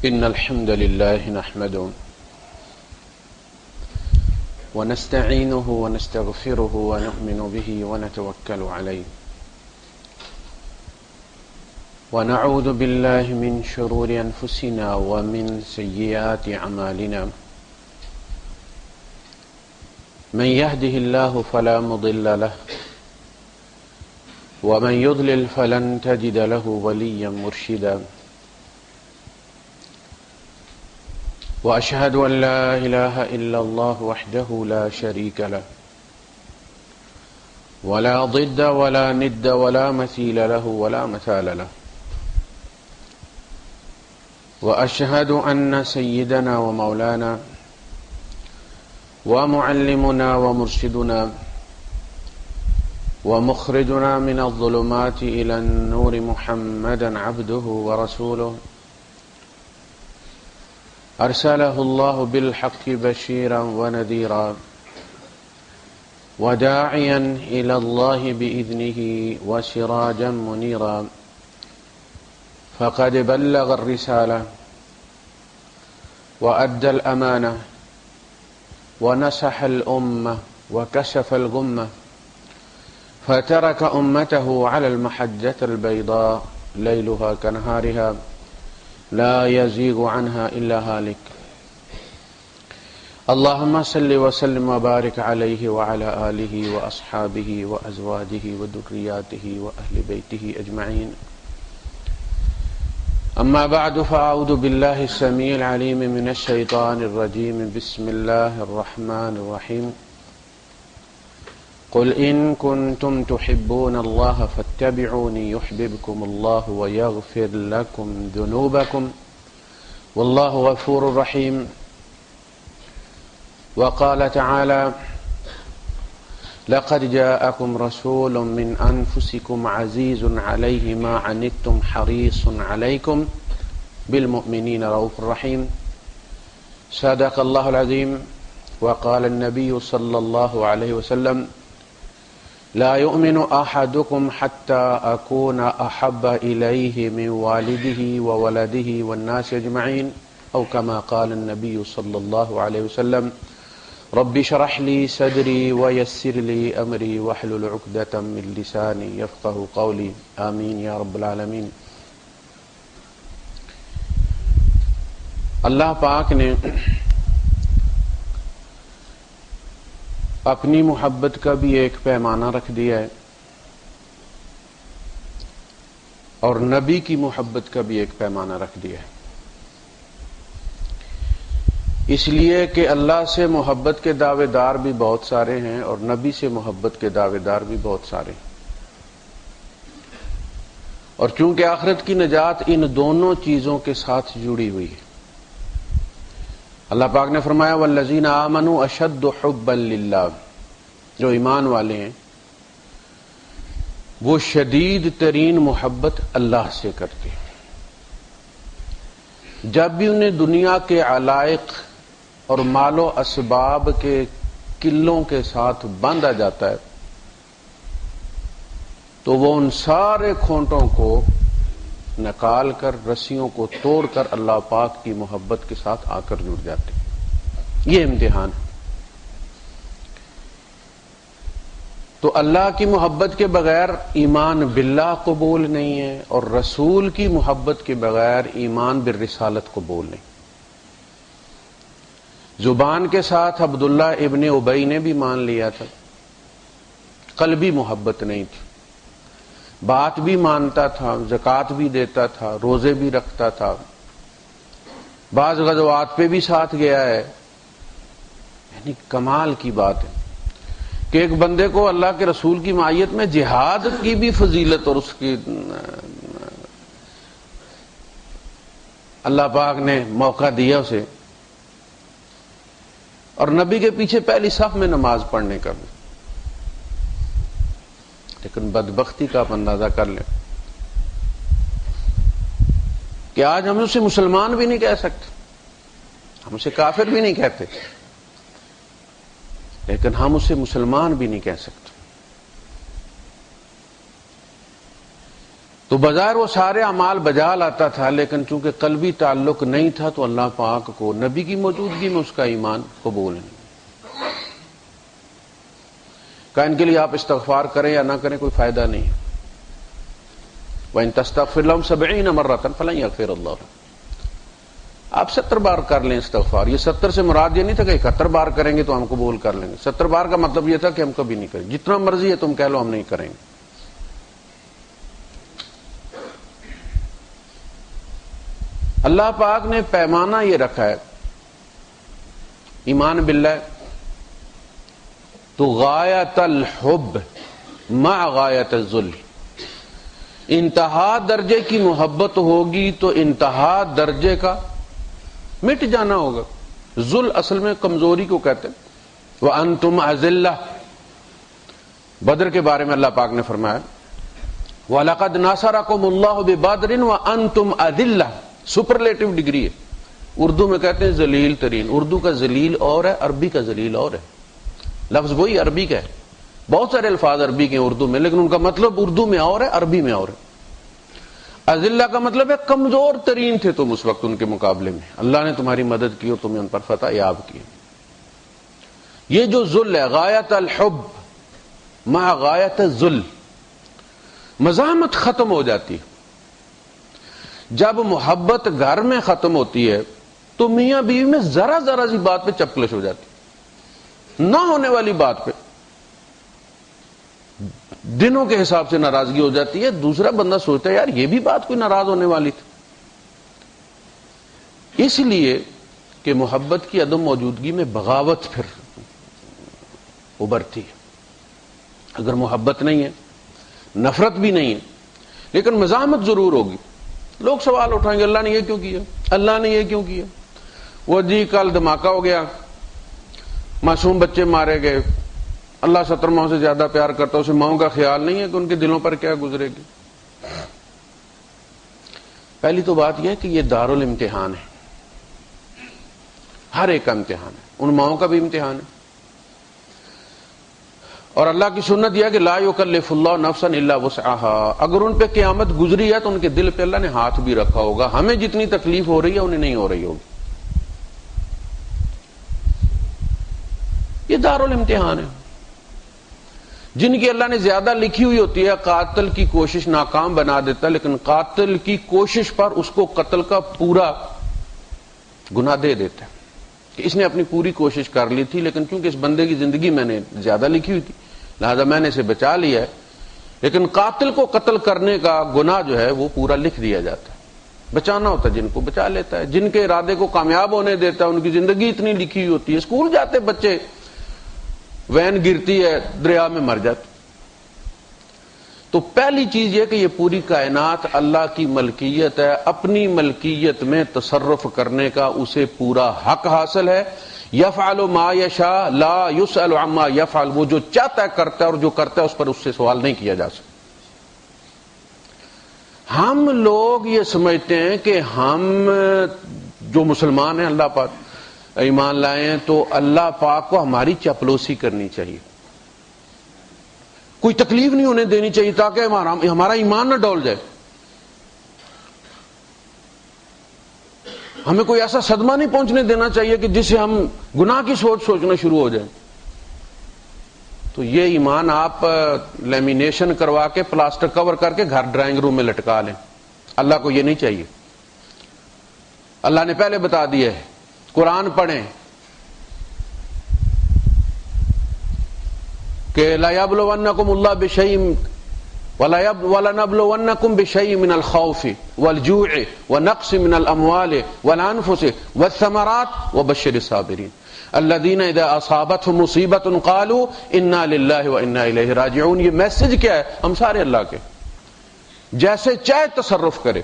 إن الحمد لله نحمده ونستعينه ونستغفره ونؤمن به ونتوكل عليه ونعوذ بالله من شرور أنفسنا ومن سيئات أعمالنا من يهده الله فلا مضل له ومن يضلل فلن تجد له وليا مرشدا وأشهد أن لا إله إلا الله وحده لا شريك له ولا ضد ولا ند ولا مثيل له ولا مثال له وأشهد أن سيدنا ومولانا ومعلمنا ومرشدنا ومخرجنا من الظلمات إلى النور محمدا عبده ورسوله أرسله الله بالحق بشيرا ونذيرا وداعيا إلى الله بإذنه وسراجا منيرا فقد بلغ الرسالة وأدى الأمانة ونصح الأمة وكشف الغمة فترك أمته على المحجة البيضاء ليلها كنهارها لا يزيغ عنها إلا هالك اللهم صل وسلم وبارك عليه وعلى آله وأصحابه وأزواجه وذرياته وأهل بيته أجمعين أما بعد فأعوذ بالله السميع العليم من الشيطان الرجيم بسم الله الرحمن الرحيم قل إن كنتم تحبون الله فاتبعوني يحببكم الله ويغفر لكم ذنوبكم والله غفور رحيم وقال تعالى لقد جاءكم رسول من أنفسكم عزيز عليه ما عنتم حريص عليكم بالمؤمنين رؤوف رحيم صدق الله العظيم وقال النبي صلى الله عليه وسلم لا يؤمن أحدكم حتى أكون أحب إليه من والده وولده والناس أجمعين أو كما قال النبي صلى الله عليه وسلم رب اشرح لي صدري ويسر لي أمري واحلل عقدة من لساني يفقه قولي آمين يا رب العالمین۔ اللہ پاک نے اپنی محبت کا بھی ایک پیمانہ رکھ دیا ہے اور نبی کی محبت کا بھی ایک پیمانہ رکھ دیا ہے، اس لیے کہ اللہ سے محبت کے دعوے دار بھی بہت سارے ہیں اور نبی سے محبت کے دعوے دار بھی بہت سارے ہیں، اور چونکہ آخرت کی نجات ان دونوں چیزوں کے ساتھ جڑی ہوئی ہے۔ اللہ پاک نے فرمایا والذین آمنوا اشد حبا للہ، جو ایمان والے ہیں وہ شدید ترین محبت اللہ سے کرتے ہیں۔ جب بھی انہیں دنیا کے علائق اور مال و اسباب کے قلوں کے ساتھ باندھا جاتا ہے تو وہ ان سارے کھونٹوں کو نکال کر رسیوں کو توڑ کر اللہ پاک کی محبت کے ساتھ آ کر جڑ جاتے ہیں۔ یہ امتحان ہے۔ تو اللہ کی محبت کے بغیر ایمان باللہ قبول نہیں ہے اور رسول کی محبت کے بغیر ایمان بالرسالت قبول نہیں۔ زبان کے ساتھ عبداللہ ابن ابی نے بھی مان لیا تھا، قلبی محبت نہیں تھی، بات بھی مانتا تھا، زکوٰۃ بھی دیتا تھا، روزے بھی رکھتا تھا، بعض غزوات پہ بھی ساتھ گیا ہے۔ یعنی کمال کی بات ہے کہ ایک بندے کو اللہ کے رسول کی معیت میں جہاد کی بھی فضیلت اور اس کی اللہ پاک نے موقع دیا اسے، اور نبی کے پیچھے پہلی صف میں نماز پڑھنے کا بھی۔ لیکن بدبختی کا آپ اندازہ کر لیں کہ آج ہم اسے مسلمان بھی نہیں کہہ سکتے، ہم اسے کافر بھی نہیں کہتے، لیکن ہم اسے مسلمان بھی نہیں کہہ سکتے۔ تو بظاہر وہ سارے اعمال بجا لاتا تھا، لیکن چونکہ قلبی تعلق نہیں تھا تو اللہ پاک کو نبی کی موجودگی میں اس کا ایمان قبول نہیں۔ کہ ان کے لیے آپ استغفار کریں یا نہ کریں کوئی فائدہ نہیں۔ وَإِن تَسْتَغْفِرْ لَهُمْ 70 مَرَّةً فَلَن يَغْفِرَ اللَّهُ لَهُمْ۔ آپ 70 بار کر لیں استغفار۔ یہ 70 سے مراد یہ نہیں تھا کہ 71 بار کریں گے تو ہم قبول کر لیں گے۔ 70 بار کا مطلب یہ تھا کہ ہم کبھی نہیں کریں، جتنا مرضی ہے تم کہہ لو ہم نہیں کریں گے۔ اللہ پاک نے پیمانہ یہ رکھا ہے ایمان باللہ تو غایت الحب مع غایت الذل، انتہا درجے کی محبت ہوگی تو انتہا درجے کا مٹ جانا ہوگا۔ ذل اصل میں کمزوری کو کہتے ہیں۔ وَأَنْتُمْ أَذِلَّةٌ، بدر کے بارے میں اللہ پاک نے فرمایا وَلَقَدْ نَصَرَكُمُ اللَّهُ بِبَدْرٍ وَأَنْتُمْ أَذِلَّةٌ، سپرلیٹو ڈگری ہے۔ اردو میں کہتے ہیں ذلیل ترین۔ اردو کا ذلیل اور ہے، عربی کا ذلیل اور ہے۔ لفظ وہی عربی کا ہے، بہت سارے الفاظ عربی کے ہیں اردو میں، لیکن ان کا مطلب اردو میں اور ہے، عربی میں اور ہے۔ اذلہ کا مطلب ہے کمزور ترین تھے تم اس وقت ان کے مقابلے میں، اللہ نے تمہاری مدد کی اور تمہیں ان پر فتح یاب کی۔ یہ جو ذل ہے، غایت الحب مع غایت الذل، مزاحمت ختم ہو جاتی ہے۔ جب محبت گھر میں ختم ہوتی ہے تو میاں بیوی میں ذرا ذرا سی بات پہ چپکلش ہو جاتی، نہ ہونے والی بات پہ دنوں کے حساب سے ناراضگی ہو جاتی ہے۔ دوسرا بندہ سوچتا ہے یار یہ بھی بات کوئی ناراض ہونے والی تھی۔ اس لیے کہ محبت کی عدم موجودگی میں بغاوت پھر ابھرتی ہے۔ اگر محبت نہیں ہے، نفرت بھی نہیں ہے، لیکن مزاحمت ضرور ہوگی۔ لوگ سوال اٹھائیں گے اللہ نے یہ کیوں کیا، اللہ نے یہ کیوں کیا، وہ جی کل دھماکہ ہو گیا، معصوم بچے مارے گئے، اللہ 70 ماؤں سے زیادہ پیار کرتا ہے، اسے ماؤں کا خیال نہیں ہے کہ ان کے دلوں پر کیا گزرے گی۔ پہلی تو بات یہ ہے کہ یہ دارالامتحان ہے، ہر ایک کا امتحان ہے، ان ماؤں کا بھی امتحان ہے۔ اور اللہ کی سنت یہ ہے کہ لا یکلف اللہ نفسا الا وسعها، اگر ان پہ قیامت گزری ہے تو ان کے دل پہ اللہ نے ہاتھ بھی رکھا ہوگا، ہمیں جتنی تکلیف ہو رہی ہے انہیں نہیں ہو رہی ہوگی۔ یہ دارالامتحان ہے۔ جن کی اللہ نے زیادہ لکھی ہوئی ہوتی ہے قاتل کی کوشش ناکام بنا دیتا، لیکن قاتل کی کوشش پر اس کو قتل کا پورا گناہ دے دیتا ہے کہ اس نے اپنی پوری کوشش کر لی تھی، لیکن کیونکہ اس بندے کی زندگی میں نے زیادہ لکھی ہوئی تھی لہذا میں نے اسے بچا لیا ہے، لیکن قاتل کو قتل کرنے کا گناہ جو ہے وہ پورا لکھ دیا جاتا ہے۔ بچانا ہوتا ہے جن کو بچا لیتا ہے، جن کے ارادے کو کامیاب ہونے دیتا ہے، ان کی زندگی اتنی لکھی ہوئی ہوتی ہے۔ اسکول جاتے بچے، وین گرتی ہے دریا میں مر جاتے۔ تو پہلی چیز یہ کہ یہ پوری کائنات اللہ کی ملکیت ہے، اپنی ملکیت میں تصرف کرنے کا اسے پورا حق حاصل ہے۔ یفعل ما یشاء لا یسأل عما یفعل، وہ جو چاہتا ہے کرتا ہے، اور جو کرتا ہے اس پر اس سے سوال نہیں کیا جا سکتا۔ ہم لوگ یہ سمجھتے ہیں کہ ہم جو مسلمان ہیں اللہ پاک ایمان لائے ہیں تو اللہ پاک کو ہماری چاپلوسی کرنی چاہیے، کوئی تکلیف نہیں ہونے دینی چاہیے تاکہ ہمارا ایمان نہ ڈول جائے، ہمیں کوئی ایسا صدمہ نہیں پہنچنے دینا چاہیے کہ جس سے ہم گناہ کی سوچنا شروع ہو جائیں۔ تو یہ ایمان آپ لیمینیشن کروا کے پلاسٹر کور کر کے گھر ڈرائنگ روم میں لٹکا لیں، اللہ کو یہ نہیں چاہیے۔ اللہ نے پہلے بتا دیا ہے، قرآن پڑھیں کہ لا یبلونکم اللہ بشیء وَلَنَبْلُوَنَّكُمْ بِشَيْءٍ مِّنَ الْخَوْفِ وَالْجُوعِ وَنَقْصٍ مِّنَ الْأَمْوَالِ وَالْأَنفُسِ وَالثَّمَرَاتِ وَبَشِّرِ الصَّابِرِينَ الَّذِينَ إِذَا أَصَابَتْهُمْ مُصِيبَةٌ قَالُوا إِنَّا لِلَّهِ وَإِنَّا إِلَيْهِ رَاجِعُونَ۔ یہ میسج کیا ہے؟ ہم سارے اللہ کے، جیسے چاہے تصرف کرے،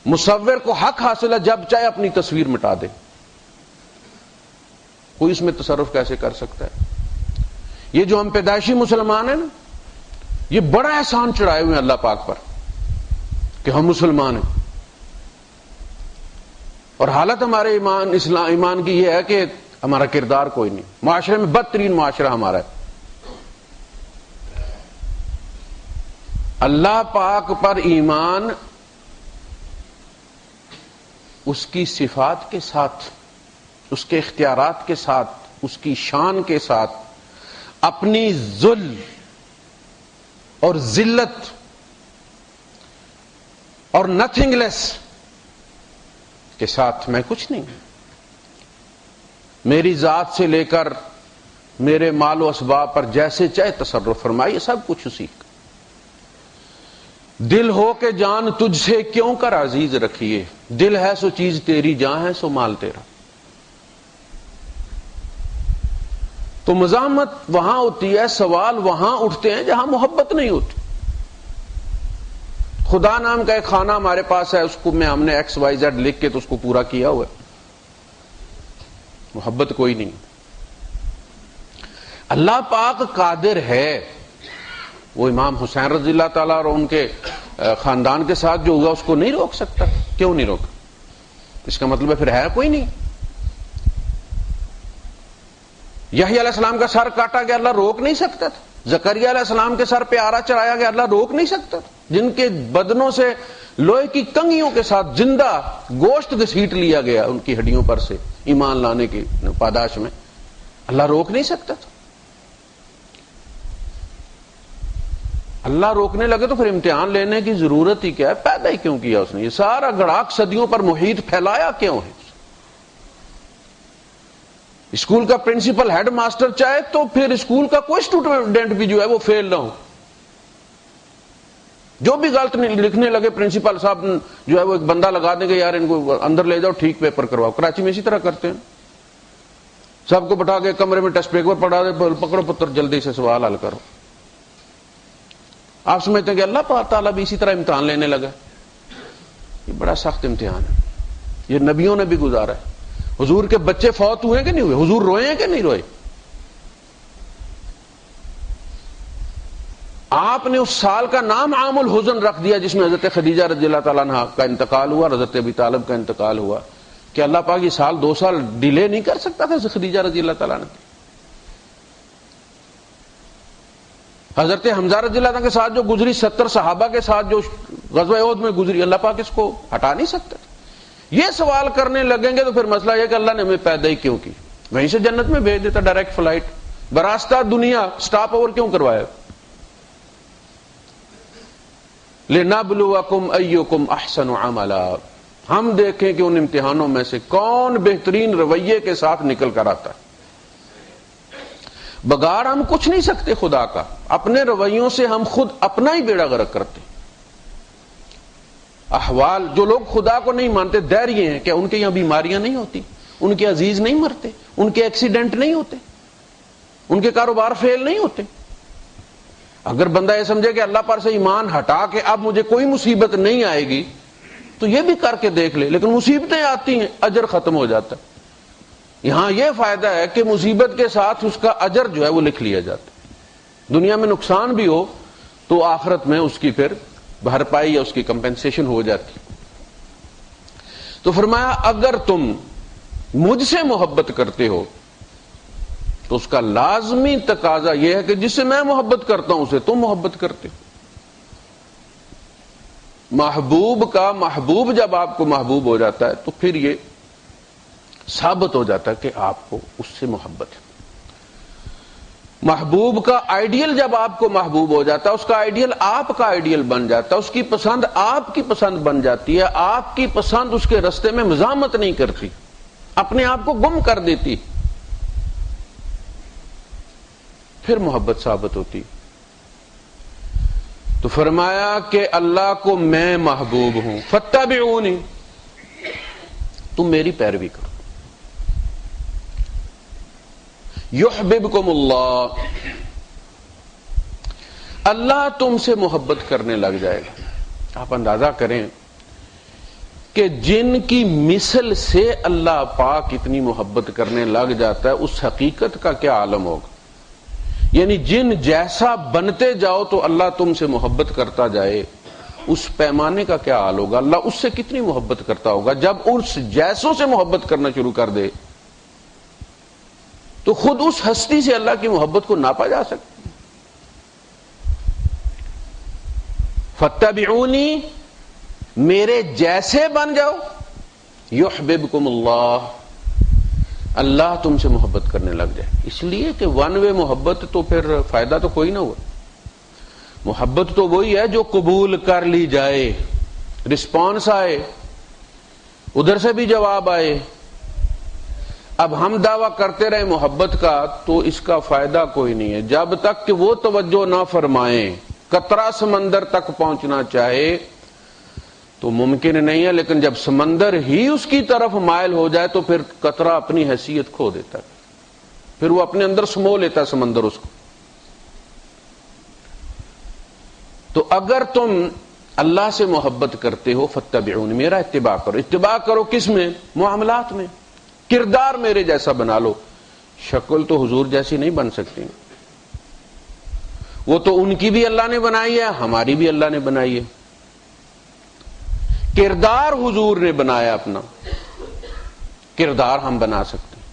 مصور کو حق حاصل ہے جب چاہے اپنی تصویر مٹا دے، کوئی اس میں تصرف کیسے کر سکتا ہے؟ یہ جو ہم پیدائشی مسلمان ہیں نا، یہ بڑا احسان چڑھائے ہوئے ہیں اللہ پاک پر کہ ہم مسلمان ہیں، اور حالت ہمارے ایمان کی یہ ہے کہ ہمارا کردار کوئی نہیں، معاشرے میں بدترین معاشرہ ہمارا ہے۔ اللہ پاک پر ایمان اس کی صفات کے ساتھ، اس کے اختیارات کے ساتھ، اس کی شان کے ساتھ، اپنی ذل اور ذلت اور نتھنگ لیس کے ساتھ میں کچھ نہیں، میری ذات سے لے کر میرے مال و اسباب پر جیسے چاہے تصرف فرمائیے، سب کچھ اسی کا۔ دل ہو کہ جان تجھ سے کیوں کر عزیز رکھیے، دل ہے سو چیز تیری، جان ہے سو مال تیرا۔ تو مزاحمت وہاں ہوتی ہے، سوال وہاں اٹھتے ہیں جہاں محبت نہیں ہوتی۔ خدا نام کا ایک کھانا ہمارے پاس ہے، اس کو میں ہم نے XYZ لکھ کے تو اس کو پورا کیا ہوا ہے، محبت کوئی نہیں۔ اللہ پاک قادر ہے، وہ امام حسین رضی اللہ تعالیٰ اور ان کے خاندان کے ساتھ جو ہوا اس کو نہیں روک سکتا؟ کیوں نہیں روکا؟ اس کا مطلب ہے پھر ہے کوئی نہیں۔ یحییٰ علیہ السلام کا سر کاٹا گیا، اللہ روک نہیں سکتا تھا؟ زکریا علیہ السلام کے سر پہ آرا چڑھایا گیا، اللہ روک نہیں سکتا تھا؟ جن کے بدنوں سے لوہے کی کنگھیوں کے ساتھ زندہ گوشت گھسیٹ لیا گیا ان کی ہڈیوں پر سے ایمان لانے کی پاداش میں، اللہ روک نہیں سکتا تھا؟ اللہ روکنے لگے تو پھر امتحان لینے کی ضرورت ہی کیا ہے؟ پیدا ہی کیوں کیا اس نے؟ یہ سارا گڑاک صدیوں پر محیط پھیلایا کیوں ہے؟ اسکول کا پرنسپل ہیڈ ماسٹر چاہے تو پھر اسکول کا کوئی اسٹوڈنٹ بھی جو ہے وہ فیل نہ ہو، جو بھی غلط لکھنے لگے پرنسپل صاحب جو ہے وہ ایک بندہ لگا دیں گے، یار ان کو اندر لے جاؤ ٹھیک پیپر کرواؤ۔ کراچی میں اسی طرح کرتے ہیں، سب کو بٹھا کے کمرے میں ٹیسٹ پیپر پڑھا دے، پکڑو پتر جلدی سے سوال حل کرو۔ آپ سمجھتے ہیں کہ اللہ تعالیٰ بھی اسی طرح امتحان لینے لگا؟ یہ بڑا سخت امتحان ہے، یہ نبیوں نے بھی گزارا ہے۔ حضور کے بچے فوت ہوئے کہ نہیں ہوئے؟ حضور روئے ہیں کہ نہیں روئے؟ آپ نے اس سال کا نام عام الحزن رکھ دیا جس میں حضرت خدیجہ رضی اللہ تعالیٰ عنہ کا انتقال ہوا، حضرت ابی طالب کا انتقال ہوا، کہ اللہ پاک یہ سال 2 سال ڈیلے نہیں کر سکتا تھا خدیجہ رضی اللہ تعالیٰ عنہ؟ حضرت حمزہ رضی اللہ عنہ کے ساتھ جو گزری، 70 صحابہ کے ساتھ جو غزوہ احد میں گزری، اللہ پاک اس کو ہٹا نہیں سکتا؟ یہ سوال کرنے لگیں گے تو پھر مسئلہ یہ کہ اللہ نے ہمیں پیدا ہی کیوں کی؟ وہیں سے جنت میں بھیج دیتا ڈائریکٹ فلائٹ، براستہ دنیا سٹاپ اوور کیوں کروایا؟ لِنَبْلُوَكُمْ أَيُّكُمْ أَحْسَنُ عَمَلًا، ہم دیکھیں کہ ان امتحانوں میں سے کون بہترین رویے کے ساتھ نکل کر آتا ہے۔ بغیر ہم کچھ نہیں سکتے خدا کا، اپنے رویوں سے ہم خود اپنا ہی بیڑا غرق کرتے۔ احوال جو لوگ خدا کو نہیں مانتے دیر یہ ہیں کہ ان کے یہاں بیماریاں نہیں ہوتی، ان کے عزیز نہیں مرتے، ان کے ایکسیڈنٹ نہیں ہوتے، ان کے کاروبار فیل نہیں ہوتے۔ اگر بندہ یہ سمجھے کہ اللہ پر سے ایمان ہٹا کے اب مجھے کوئی مصیبت نہیں آئے گی تو یہ بھی کر کے دیکھ لے، لیکن مصیبتیں آتی ہیں، اجر ختم ہو جاتا ہے۔ یہاں یہ فائدہ ہے کہ مصیبت کے ساتھ اس کا اجر جو ہے وہ لکھ لیا جاتا ہے، دنیا میں نقصان بھی ہو تو آخرت میں اس کی پھر بھرپائی یا اس کی کمپنسیشن ہو جاتی۔ تو فرمایا اگر تم مجھ سے محبت کرتے ہو تو اس کا لازمی تقاضا یہ ہے کہ جس سے میں محبت کرتا ہوں اسے تم محبت کرتے ہو۔ محبوب کا محبوب جب آپ کو محبوب ہو جاتا ہے تو پھر یہ ثابت ہو جاتا ہے کہ آپ کو اس سے محبت ہے۔ محبوب کا آئیڈیل جب آپ کو محبوب ہو جاتا ہے، اس کا آئیڈیل آپ کا آئیڈیل بن جاتا ہے، اس کی پسند آپ کی پسند بن جاتی ہے، آپ کی پسند اس کے راستے میں مزاحمت نہیں کرتی، اپنے آپ کو گم کر دیتی، پھر محبت ثابت ہوتی۔ تو فرمایا کہ اللہ کو میں محبوب ہوں، فاتبعونی، تم میری پیروی کرو، یحببکم اللہ، اللہ تم سے محبت کرنے لگ جائے گا۔ آپ اندازہ کریں کہ جن کی مثل سے اللہ پاک اتنی محبت کرنے لگ جاتا ہے اس حقیقت کا کیا عالم ہوگا؟ یعنی جن جیسا بنتے جاؤ تو اللہ تم سے محبت کرتا جائے، اس پیمانے کا کیا حال ہوگا؟ اللہ اس سے کتنی محبت کرتا ہوگا؟ جب اس جیسوں سے محبت کرنا شروع کر دے تو خود اس ہستی سے اللہ کی محبت کو ناپا جا سکتا۔ فاتبعونی، میرے جیسے بن جاؤ، یحببکم اللہ، اللہ تم سے محبت کرنے لگ جائے. اس لیے کہ ون وے محبت تو پھر فائدہ تو کوئی نہ ہوا. محبت تو وہی ہے جو قبول کر لی جائے، رسپانس آئے، ادھر سے بھی جواب آئے. اب ہم دعویٰ کرتے رہے محبت کا تو اس کا فائدہ کوئی نہیں ہے. جب تک کہ وہ توجہ نہ فرمائیں، قطرہ سمندر تک پہنچنا چاہے تو ممکن نہیں ہے، لیکن جب سمندر ہی اس کی طرف مائل ہو جائے تو پھر قطرہ اپنی حیثیت کھو دیتا ہے، پھر وہ اپنے اندر سمو لیتا ہے سمندر اس کو. تو اگر تم اللہ سے محبت کرتے ہو فاتبعون، میرا اتباع کرو. اتباع کرو کس میں؟ معاملات میں. کردار میرے جیسا بنا لو. شکل تو حضور جیسی نہیں بن سکتی، وہ تو ان کی بھی اللہ نے بنائی ہے، ہماری بھی اللہ نے بنائی ہے. کردار حضور نے بنایا اپنا، کردار ہم بنا سکتے ہیں.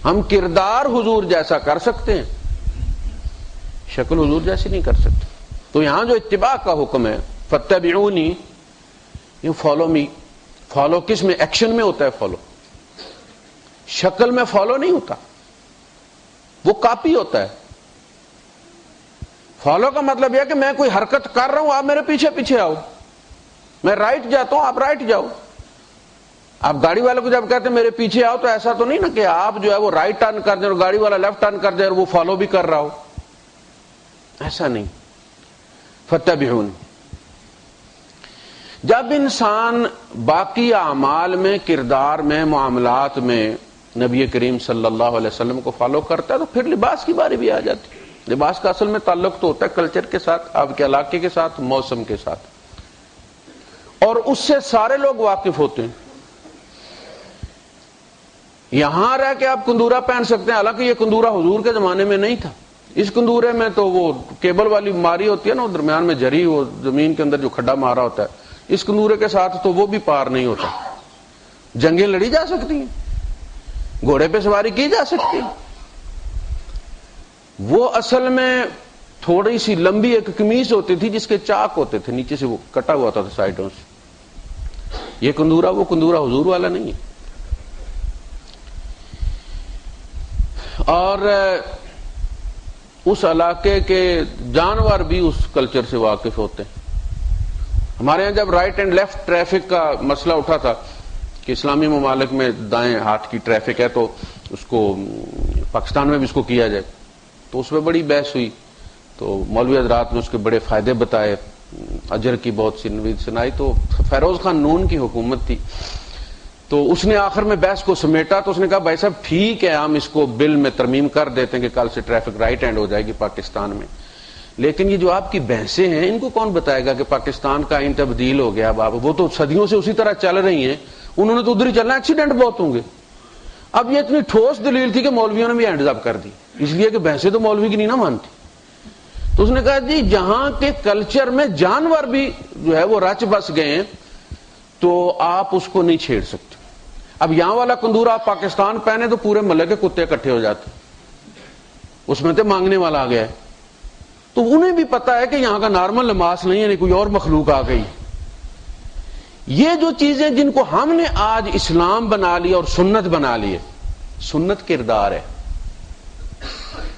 ہم کردار حضور جیسا کر سکتے ہیں، شکل حضور جیسی نہیں کر سکتے. تو یہاں جو اتباع کا حکم ہے فاتبعونی، یو فالو می. فالو کس میں؟ ایکشن میں ہوتا ہے فالو، شکل میں فالو نہیں ہوتا، وہ کاپی ہوتا ہے. فالو کا مطلب یہ کہ میں کوئی حرکت کر رہا ہوں، آپ میرے پیچھے پیچھے آؤ. میں رائٹ جاتا ہوں، آپ رائٹ جاؤ. آپ گاڑی والے کو جب کہتے ہیں میرے پیچھے آؤ تو ایسا تو نہیں نا کہ آپ جو ہے وہ رائٹ ٹرن کر دیں اور گاڑی والا لیفٹ ٹرن کر دے اور وہ فالو بھی کر رہا ہو، ایسا نہیں. فاتبعون. جب انسان باقی اعمال میں، کردار میں، معاملات میں نبی کریم صلی اللہ علیہ وسلم کو فالو کرتا ہے تو پھر لباس کی باری بھی آ جاتی ہے. لباس کا اصل میں تعلق تو ہوتا ہے کلچر کے ساتھ، آپ کے علاقے کے ساتھ، موسم کے ساتھ، اور اس سے سارے لوگ واقف ہوتے ہیں. یہاں رہ کے آپ کندورا پہن سکتے ہیں، حالانکہ یہ کندورا حضور کے زمانے میں نہیں تھا. اس کندورے میں تو وہ کیبل والی ماری ہوتی ہے نا، درمیان میں جری، وہ زمین کے اندر جو کھڈا مارا ہوتا ہے. اس کندورے کے ساتھ تو وہ بھی پار نہیں ہوتا. جنگیں لڑی جا سکتی ہیں، گھوڑے پہ سواری کی جا سکتی ہے. وہ اصل میں تھوڑی سی لمبی ایک قمیص ہوتی تھی جس کے چاک ہوتے تھے، نیچے سے وہ کٹا ہوا ہوتا تھا سائڈوں سے. یہ کندورا وہ کندورا حضور والا نہیں ہے. اور اس علاقے کے جانور بھی اس کلچر سے واقف ہوتے ہیں. ہمارے ہاں جب رائٹ اینڈ لیفٹ ٹریفک کا مسئلہ اٹھا تھا کہ اسلامی ممالک میں دائیں ہاتھ کی ٹریفک ہے تو اس کو پاکستان میں بھی اس کو کیا جائے، تو اس میں بڑی بحث ہوئی. تو مولوی حضرات نے اس کے بڑے فائدے بتائے، اجر کی بہت سی نوید سنائی. تو فیروز خان نون کی حکومت تھی، تو اس نے آخر میں بحث کو سمیٹا. تو اس نے کہا بھائی صاحب ٹھیک ہے، ہم اس کو بل میں ترمیم کر دیتے ہیں کہ کل سے ٹریفک رائٹ ہینڈ ہو جائے گی پاکستان میں، لیکن یہ جو آپ کی بحثیں ہیں ان کو کون بتائے گا کہ پاکستان کا آئین تبدیل ہو گیا؟ اب وہ تو صدیوں سے اسی طرح چل رہی ہیں، انہوں نے تو ادھر ہی چلنا، ایکسیڈنٹ بہت ہوں گے. اب یہ اتنی ٹھوس دلیل تھی کہ مولویوں نے بھی ہینڈز اپ کر دی، اس لیے کہ بحثیں تو مولوی کی نہیں نہ مانتی. تو اس نے کہا جی جہاں کے کلچر میں جانور بھی جو ہے وہ رچ بس گئے ہیں تو آپ اس کو نہیں چھیڑ سکتے. اب یہاں والا کندورا آپ پاکستان پہنے تو پورے محلے کے کتے اکٹھے ہو جاتے، اس میں تو مانگنے والا آ گیا ہے. تو انہیں بھی پتا ہے کہ یہاں کا نارمل لباس نہیں ہے، نہیں کوئی اور مخلوق آ گئی. یہ جو چیزیں جن کو ہم نے آج اسلام بنا لیا اور سنت بنا لی ہے، سنت کردار ہے.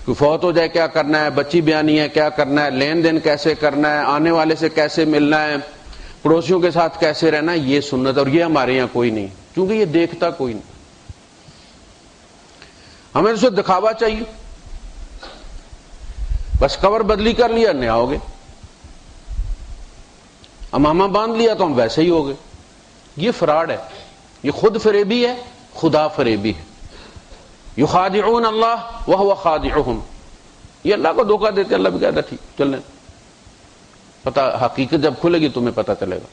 کوئی فوت ہو جائے کیا کرنا ہے، بچی بیانی ہے کیا کرنا ہے، لین دین کیسے کرنا ہے، آنے والے سے کیسے ملنا ہے، پڑوسیوں کے ساتھ کیسے رہنا ہے، یہ سنت. اور یہ ہمارے یہاں کوئی نہیں، کیونکہ یہ دیکھتا کوئی نہیں. ہمیں اسے دکھاوا چاہیے، بس کور بدلی کر لیا نیا ہو گئے، امامہ باندھ لیا تو ہم ویسے ہی ہو گئے. یہ فراڈ ہے، یہ خود فریبی ہے، خدا فریبی ہے. یخادعون اللہ وہو خادعہم، یہ اللہ کو دھوکہ دیتے. اللہ بھی کہتا ٹھیک چلنے، پتہ حقیقت جب کھلے گی تمہیں پتہ چلے گا.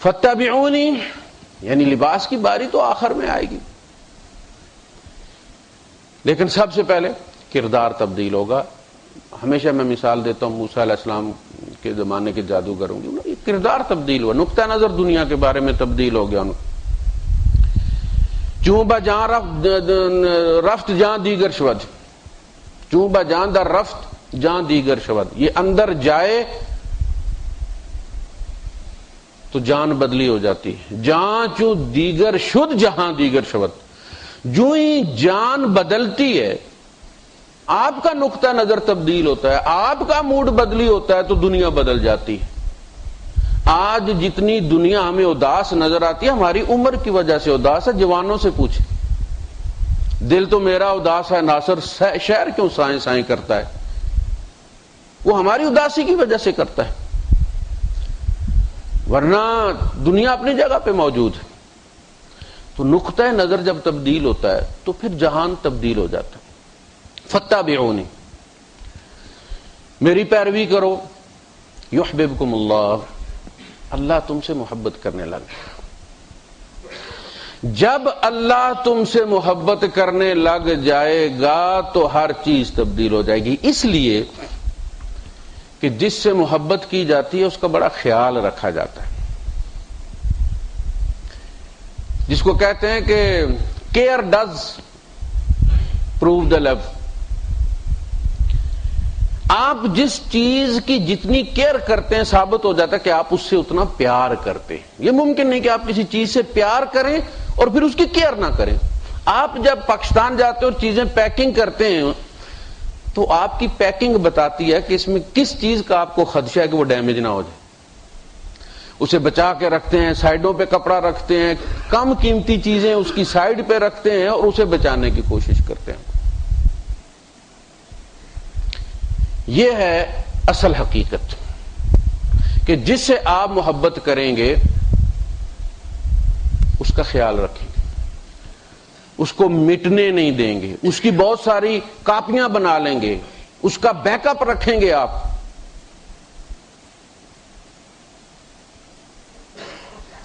فاتبعونی، یعنی لباس کی باری تو آخر میں آئے گی، لیکن سب سے پہلے کردار تبدیل ہوگا. ہمیشہ میں مثال دیتا ہوں موسیٰ علیہ السلام کے زمانے کے جادوگروں کی، کردار تبدیل ہوا، نقطہ نظر دنیا کے بارے میں تبدیل ہو گیا ان کو. چوں بجاں رفت جاں دیگر شود، چوں بجاں در رفت جاں دیگر شود. یہ اندر جائے تو جان بدلی ہو جاتی ہے. جان چو دیگر شد جہاں دیگر شود. جو ہی جان بدلتی ہے آپ کا نقطہ نظر تبدیل ہوتا ہے, آپ کا موڈ بدلی ہوتا ہے تو دنیا بدل جاتی ہے. آج جتنی دنیا ہمیں اداس نظر آتی ہے ہماری عمر کی وجہ سے اداس ہے. جوانوں سے پوچھیں, دل تو میرا اداس ہے ناصر, شہر کیوں سائیں سائیں کرتا ہے؟ وہ ہماری اداسی کی وجہ سے کرتا ہے, ورنہ دنیا اپنی جگہ پہ موجود ہے. تو نقطہ نظر جب تبدیل ہوتا ہے تو پھر جہان تبدیل ہو جاتا ہے. فاتبعونی, میری پیروی کرو, یحببکم اللہ, اللہ تم سے محبت کرنے لگے. جب اللہ تم سے محبت کرنے لگ جائے گا تو ہر چیز تبدیل ہو جائے گی. اس لیے کہ جس سے محبت کی جاتی ہے اس کا بڑا خیال رکھا جاتا ہے, جس کو کہتے ہیں کہ کیئر ڈز پروو دا لو. آپ جس چیز کی جتنی کیئر کرتے ہیں ثابت ہو جاتا ہے کہ آپ اس سے اتنا پیار کرتے ہیں. یہ ممکن نہیں کہ آپ کسی چیز سے پیار کریں اور پھر اس کی کیئر نہ کریں. آپ جب پاکستان جاتے ہیں اور چیزیں پیکنگ کرتے ہیں تو آپ کی پیکنگ بتاتی ہے کہ اس میں کس چیز کا آپ کو خدشہ ہے کہ وہ ڈیمیج نہ ہو جائے. اسے بچا کے رکھتے ہیں, سائڈوں پہ کپڑا رکھتے ہیں, کم قیمتی چیزیں اس کی سائڈ پہ رکھتے ہیں اور اسے بچانے کی کوشش کرتے ہیں. یہ ہے اصل حقیقت کہ جس سے آپ محبت کریں گے اس کا خیال رکھیں گے, اس کو مٹنے نہیں دیں گے, اس کی بہت ساری کاپیاں بنا لیں گے, اس کا بیک اپ رکھیں گے آپ.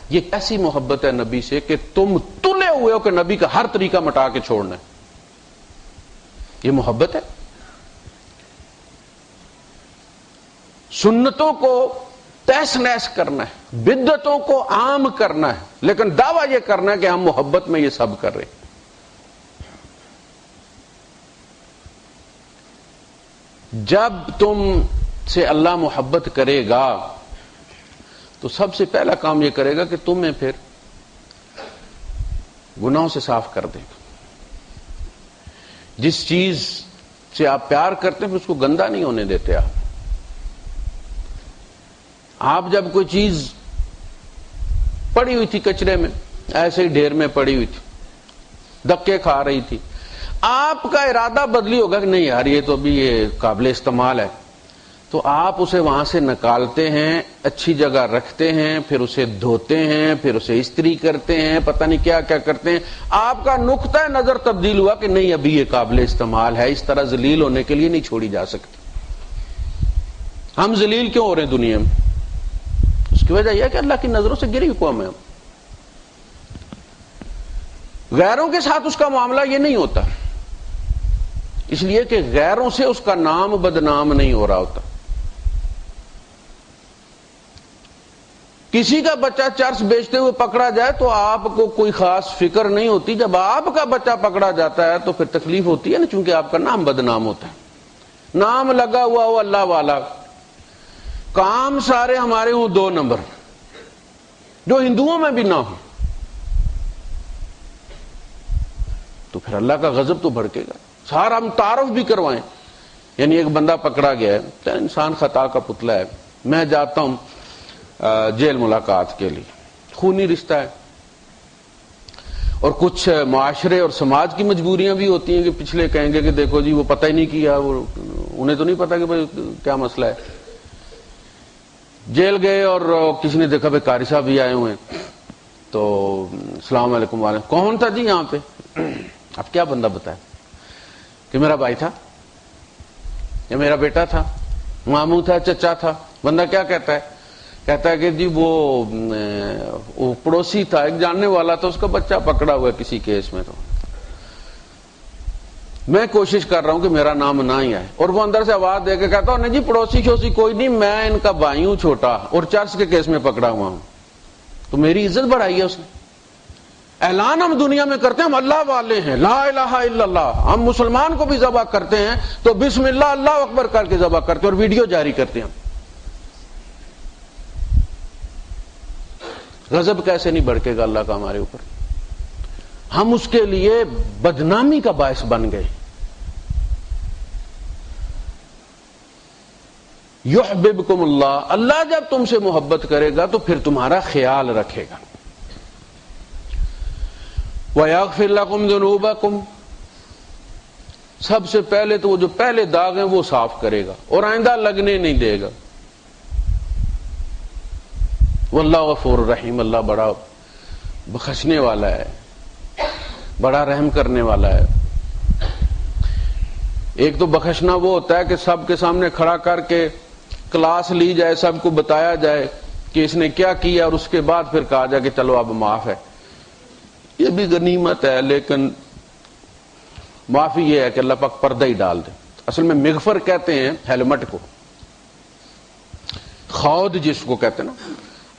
یہ کیسی محبت ہے نبی سے کہ تم تلے ہوئے ہو کہ نبی کا ہر طریقہ مٹا کے چھوڑنا ہے. یہ محبت ہے. سنتوں کو تہس نہس کرنا ہے, بدعتوں کو عام کرنا ہے, لیکن دعویٰ یہ کرنا ہے کہ ہم محبت میں یہ سب کر رہے ہیں. جب تم سے اللہ محبت کرے گا تو سب سے پہلا کام یہ کرے گا کہ تمہیں پھر گناہوں سے صاف کر دے گا. جس چیز سے آپ پیار کرتے ہیں اس کو گندا نہیں ہونے دیتے. آپ جب کوئی چیز پڑی ہوئی تھی کچرے میں, ایسے ہی ڈھیر میں پڑی ہوئی تھی, دھکے کھا رہی تھی, آپ کا ارادہ بدلی ہوگا کہ نہیں یار یہ تو ابھی یہ قابل استعمال ہے, تو آپ اسے وہاں سے نکالتے ہیں, اچھی جگہ رکھتے ہیں, پھر اسے دھوتے ہیں, پھر اسے استری کرتے ہیں, پتہ نہیں کیا کیا کرتے ہیں. آپ کا نقطہ نظر تبدیل ہوا کہ نہیں ابھی یہ قابل استعمال ہے, اس طرح ذلیل ہونے کے لیے نہیں چھوڑی جا سکتی. ہم ذلیل کیوں ہو رہے ہیں دنیا میں؟ اس کی وجہ یہ ہے کہ اللہ کی نظروں سے گری قوم ہے. غیروں کے ساتھ اس کا معاملہ یہ نہیں ہوتا, اس لیے کہ غیروں سے اس کا نام بدنام نہیں ہو رہا ہوتا. کسی کا بچہ چرس بیچتے ہوئے پکڑا جائے تو آپ کو کوئی خاص فکر نہیں ہوتی. جب آپ کا بچہ پکڑا جاتا ہے تو پھر تکلیف ہوتی ہے نا, چونکہ آپ کا نام بدنام ہوتا ہے. نام لگا ہوا ہو اللہ والا, کام سارے ہمارے ہوں 2 نمبر, جو ہندوؤں میں بھی نہ ہو, تو پھر اللہ کا غضب تو بھڑکے گا. سارا ہم تعارف بھی کروائیں, یعنی ایک بندہ پکڑا گیا ہے, تو انسان خطا کا پتلا ہے, میں جاتا ہوں جیل ملاقات کے لیے, خونی رشتہ ہے, اور کچھ معاشرے اور سماج کی مجبوریاں بھی ہوتی ہیں کہ پچھلے کہیں گے کہ دیکھو جی وہ پتہ ہی نہیں کیا, وہ انہیں تو نہیں پتا کہ بھائی کیا مسئلہ ہے. جیل گئے اور کسی نے دیکھا بھائی قاری صاحب بھی آئے ہوئے ہیں, تو السلام علیکم. وعلیکم. کون تھا جی یہاں پہ؟ اب کیا بندہ بتائے کہ میرا بھائی تھا یا میرا بیٹا تھا, ماموں تھا, چچا تھا. بندہ کیا کہتا ہے؟ کہتا ہے کہ جی وہ پڑوسی تھا, ایک جاننے والا تھا, اس کا بچہ پکڑا ہوا ہے کسی کیس میں, تو میں کوشش کر رہا ہوں کہ میرا نام نہ ہی آئے. اور وہ اندر سے آواز دے کے کہتا ہوں نہیں جی پڑوسی شوسی کوئی نہیں, میں ان کا بھائی ہوں چھوٹا, اور چرس کے کیس میں پکڑا ہوا ہوں. تو میری عزت بڑھائی ہے اس نے. اعلان ہم دنیا میں کرتے ہیں ہم اللہ والے ہیں, لا الہ الا اللہ. ہم مسلمان کو بھی ذبح کرتے ہیں تو بسم اللہ اللہ اکبر کر کے ذبح کرتے ہیں اور ویڈیو جاری کرتے ہیں. غضب کیسے نہیں بھڑکے گا اللہ کا ہمارے اوپر؟ ہم اس کے لیے بدنامی کا باعث بن گئے. یحببکم اللہ، اللہ جب تم سے محبت کرے گا تو پھر تمہارا خیال رکھے گا. وَيَغْفِرْ لَكُمْ ذُنُوبَكُمْ، سب سے پہلے تو وہ جو پہلے داغ ہیں وہ صاف کرے گا اور آئندہ لگنے نہیں دے گا. واللہ غفور رحیم، اللہ بڑا بخشنے والا ہے، بڑا رحم کرنے والا ہے. ایک تو بخشنا وہ ہوتا ہے کہ سب کے سامنے کھڑا کر کے کلاس لی جائے، سب کو بتایا جائے کہ اس نے کیا کیا، اور اس کے بعد پھر کہا جائے کہ چلو اب معاف ہے. یہ بھی غنیمت ہے، لیکن معافی یہ ہے کہ اللہ پاک پردہ ہی ڈال دے. اصل میں مغفر کہتے ہیں ہیلمٹ کو، خود جس کو کہتے ہیں نا،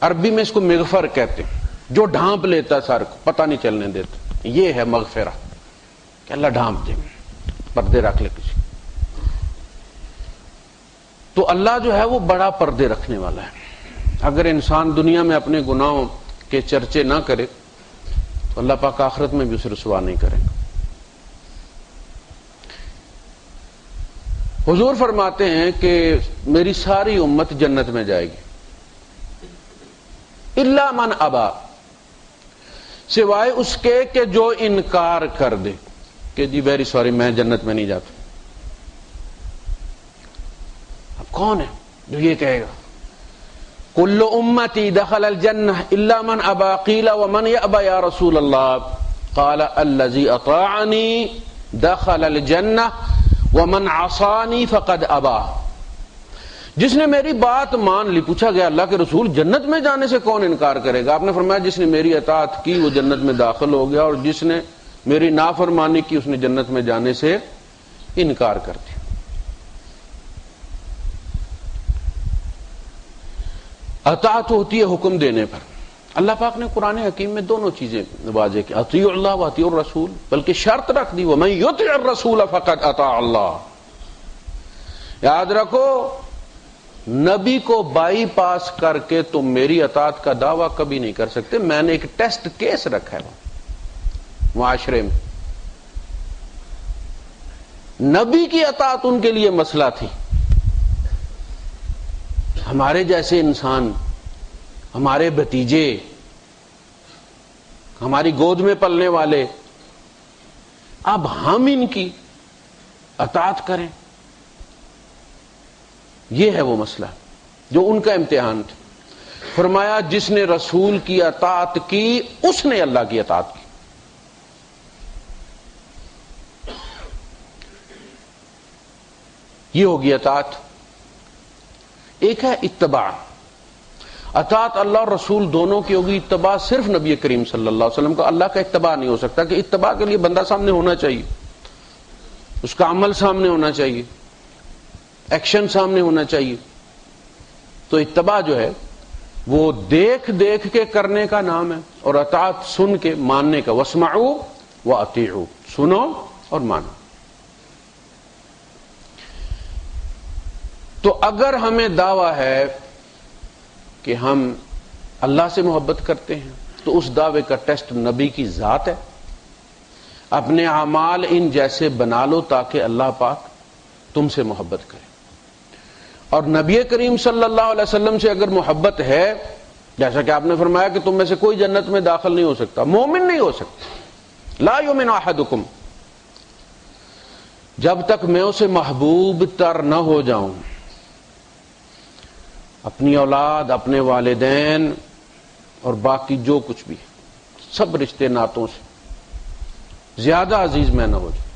عربی میں اس کو مغفر کہتے ہیں، جو ڈھانپ لیتا ہے سر کو، پتہ نہیں چلنے دیتا. یہ ہے مغفرہ کہ اللہ ڈھانپ دے، پردے رکھ لے کسی. تو اللہ جو ہے وہ بڑا پردے رکھنے والا ہے. اگر انسان دنیا میں اپنے گناہوں کے چرچے نہ کرے تو اللہ پاک آخرت میں بھی اسے رسوا نہیں کرے گا. حضور فرماتے ہیں کہ میری ساری امت جنت میں جائے گی الا من ابا، سوائے اس کے کہ جو انکار کر دے کہ جی ویری سوری میں جنت میں نہیں جاتا. اب کون ہے جو یہ کہے گا کل امتی دخل الجنہ الا من ابا، قیل ومن یأبى یا رسول اللہ، قال الذی اطاعنی دخل الجنہ ومن عصانی فقد ابا. جس نے میری بات مان لی، پوچھا گیا اللہ کے رسول جنت میں جانے سے کون انکار کرے گا؟ آپ نے فرمایا جس نے میری اطاعت کی وہ جنت میں داخل ہو گیا، اور جس نے میری نافرمانی کی اس نے جنت میں جانے سے انکار کر دیا. اطاعت ہوتی ہے حکم دینے پر. اللہ پاک نے قرآن حکیم میں دونوں چیزیں واضح کی، اطیعوا اللہ و اطیعوا الرسول، بلکہ شرط رکھ دی ومن یطع الرسول فقد اطاع اللہ. یاد رکھو نبی کو بائی پاس کر کے تم میری اطاعت کا دعویٰ کبھی نہیں کر سکتے. میں نے ایک ٹیسٹ کیس رکھا ہے معاشرے میں. نبی کی اطاعت ان کے لیے مسئلہ تھی. ہمارے جیسے انسان، ہمارے بھتیجے، ہماری گود میں پلنے والے، اب ہم ان کی اطاعت کریں، یہ ہے وہ مسئلہ جو ان کا امتحان تھا. فرمایا جس نے رسول کی اطاعت کی اس نے اللہ کی اطاعت کی. یہ ہوگی اطاعت. ایک ہے اتباع. اطاعت اللہ اور رسول دونوں کی ہوگی. اتباع صرف نبی کریم صلی اللہ علیہ وسلم کا. اللہ کا اتباع نہیں ہو سکتا کہ اتباع کے لیے بندہ سامنے ہونا چاہیے، اس کا عمل سامنے ہونا چاہیے، ایکشن سامنے ہونا چاہیے. تو اتباع جو ہے وہ دیکھ دیکھ کے کرنے کا نام ہے، اور اطاعت سن کے ماننے کا. واسمعوا واطیعوا، سنو اور مانو. تو اگر ہمیں دعویٰ ہے کہ ہم اللہ سے محبت کرتے ہیں تو اس دعوے کا ٹیسٹ نبی کی ذات ہے. اپنے اعمال ان جیسے بنا لو تاکہ اللہ پاک تم سے محبت کرے. اور نبی کریم صلی اللہ علیہ وسلم سے اگر محبت ہے، جیسا کہ آپ نے فرمایا کہ تم میں سے کوئی جنت میں داخل نہیں ہو سکتا، مومن نہیں ہو سکتا. لا یؤمن احدکم، جب تک میں اسے محبوب تر نہ ہو جاؤں. اپنی اولاد، اپنے والدین اور باقی جو کچھ بھی سب رشتے ناتوں سے زیادہ عزیز میں نہ ہو جاؤں،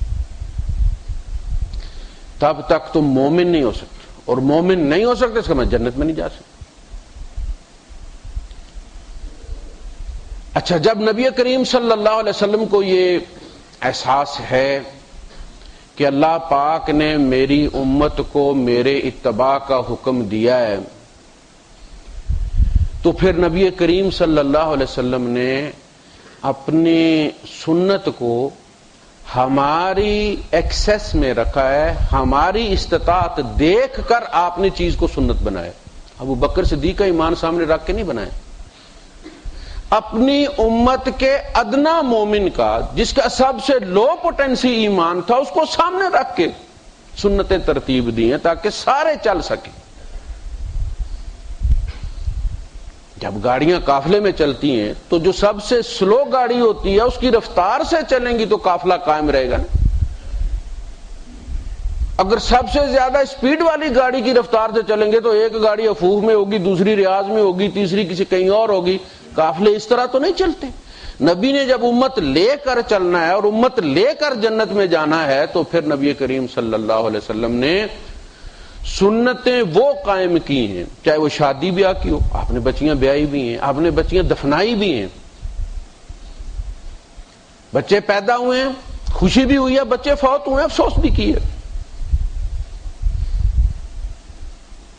تب تک تم مومن نہیں ہو سکتے. اور مومن نہیں ہو سکتے اس کا میں جنت میں نہیں جا سکتا. اچھا، جب نبی کریم صلی اللہ علیہ وسلم کو یہ احساس ہے کہ اللہ پاک نے میری امت کو میرے اتباع کا حکم دیا ہے، تو پھر نبی کریم صلی اللہ علیہ وسلم نے اپنی سنت کو ہماری ایکسس میں رکھا ہے. ہماری استطاعت دیکھ کر آپ نے چیز کو سنت بنایا. ابو بکر صدیق کا ایمان سامنے رکھ کے نہیں بنایا. اپنی امت کے ادنا مومن کا، جس کا سب سے لو پوٹینسی ایمان تھا، اس کو سامنے رکھ کے سنتیں ترتیب دی ہیں تاکہ سارے چل سکیں۔ جب گاڑیاں قافلے میں چلتی ہیں تو جو سب سے سلو گاڑی ہوتی ہے اس کی رفتار سے چلیں گی تو قافلہ قائم رہے گا نا۔ اگر سب سے زیادہ اسپیڈ والی گاڑی کی رفتار سے چلیں گے تو ایک گاڑی افوہ میں ہوگی، دوسری ریاض میں ہوگی، تیسری کسی کہیں اور ہوگی، قافلے اس طرح تو نہیں چلتے۔ نبی نے جب امت لے کر چلنا ہے اور امت لے کر جنت میں جانا ہے تو پھر نبی کریم صلی اللہ علیہ وسلم نے سنتیں وہ قائم کی ہیں، چاہے وہ شادی بیاہ کی ہو، آپ نے بچیاں بیائی بھی ہیں، آپ نے بچیاں دفنائی بھی ہیں، بچے پیدا ہوئے ہیں، خوشی بھی ہوئی ہے، بچے فوت ہوئے ہیں، افسوس بھی کیے،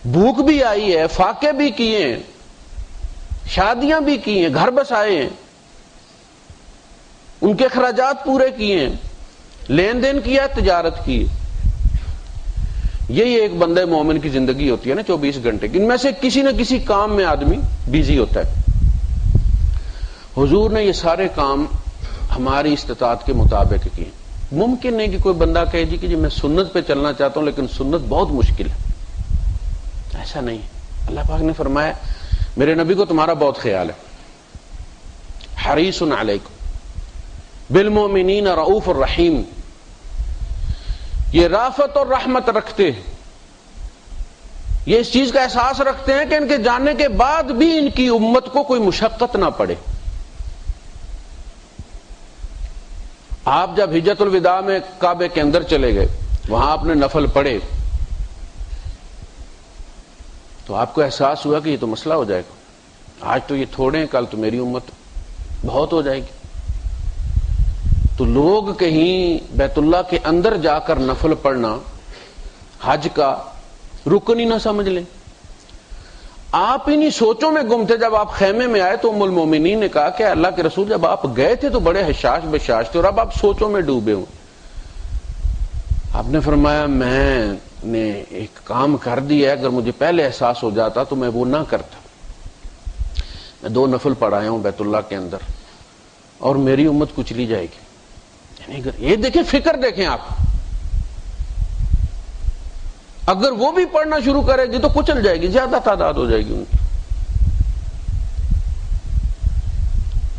بھوک بھی آئی ہے، فاقے بھی کیے ہیں، شادیاں بھی کی ہیں، گھر بسائے ہیں، ان کے اخراجات پورے کیے ہیں، لین دین کیا، تجارت کی ہے۔ یہی ایک بندے مومن کی زندگی ہوتی ہے نا 24 گھنٹے کی، ان میں سے کسی نہ کسی کام میں آدمی بیزی ہوتا ہے۔ حضور نے یہ سارے کام ہماری استطاعت کے مطابق کیے۔ ممکن نہیں کہ کوئی بندہ کہے جی کہ میں سنت پہ چلنا چاہتا ہوں لیکن سنت بہت مشکل ہے، ایسا نہیں ہے۔ اللہ پاک نے فرمایا میرے نبی کو تمہارا بہت خیال ہے، حریص علیکم بالمؤمنین رؤوف الرحیم، یہ رافت اور رحمت رکھتے ہیں، یہ اس چیز کا احساس رکھتے ہیں کہ ان کے جانے کے بعد بھی ان کی امت کو کوئی مشقت نہ پڑے۔ آپ جب حجۃ الوداع میں کعبے کے اندر چلے گئے، وہاں آپ نے نفل پڑھے تو آپ کو احساس ہوا کہ یہ تو مسئلہ ہو جائے گا، آج تو یہ تھوڑے ہیں، کل تو میری امت بہت ہو جائے گی۔ تو لوگ کہیں بیت اللہ کے اندر جا کر نفل پڑھنا حج کا رکن ہی نہ سمجھ لیں۔ آپ انہی سوچوں میں گم تھے۔ جب آپ خیمے میں آئے تو ام المومنین نے کہا کہ اللہ کے رسول جب آپ گئے تھے تو بڑے حشاش بشاش تھے اور اب آپ سوچوں میں ڈوبے ہوں۔ آپ نے فرمایا میں نے ایک کام کر دیا ہے، اگر مجھے پہلے احساس ہو جاتا تو میں وہ نہ کرتا۔ میں 2 نفل پڑھایا ہوں بیت اللہ کے اندر اور میری امت کچلی جائے گی۔ یہ دیکھیں، فکر دیکھیں آپ، اگر وہ بھی پڑھنا شروع کرے گی تو کچل جائے گی، زیادہ تعداد ہو جائے گی ان کی۔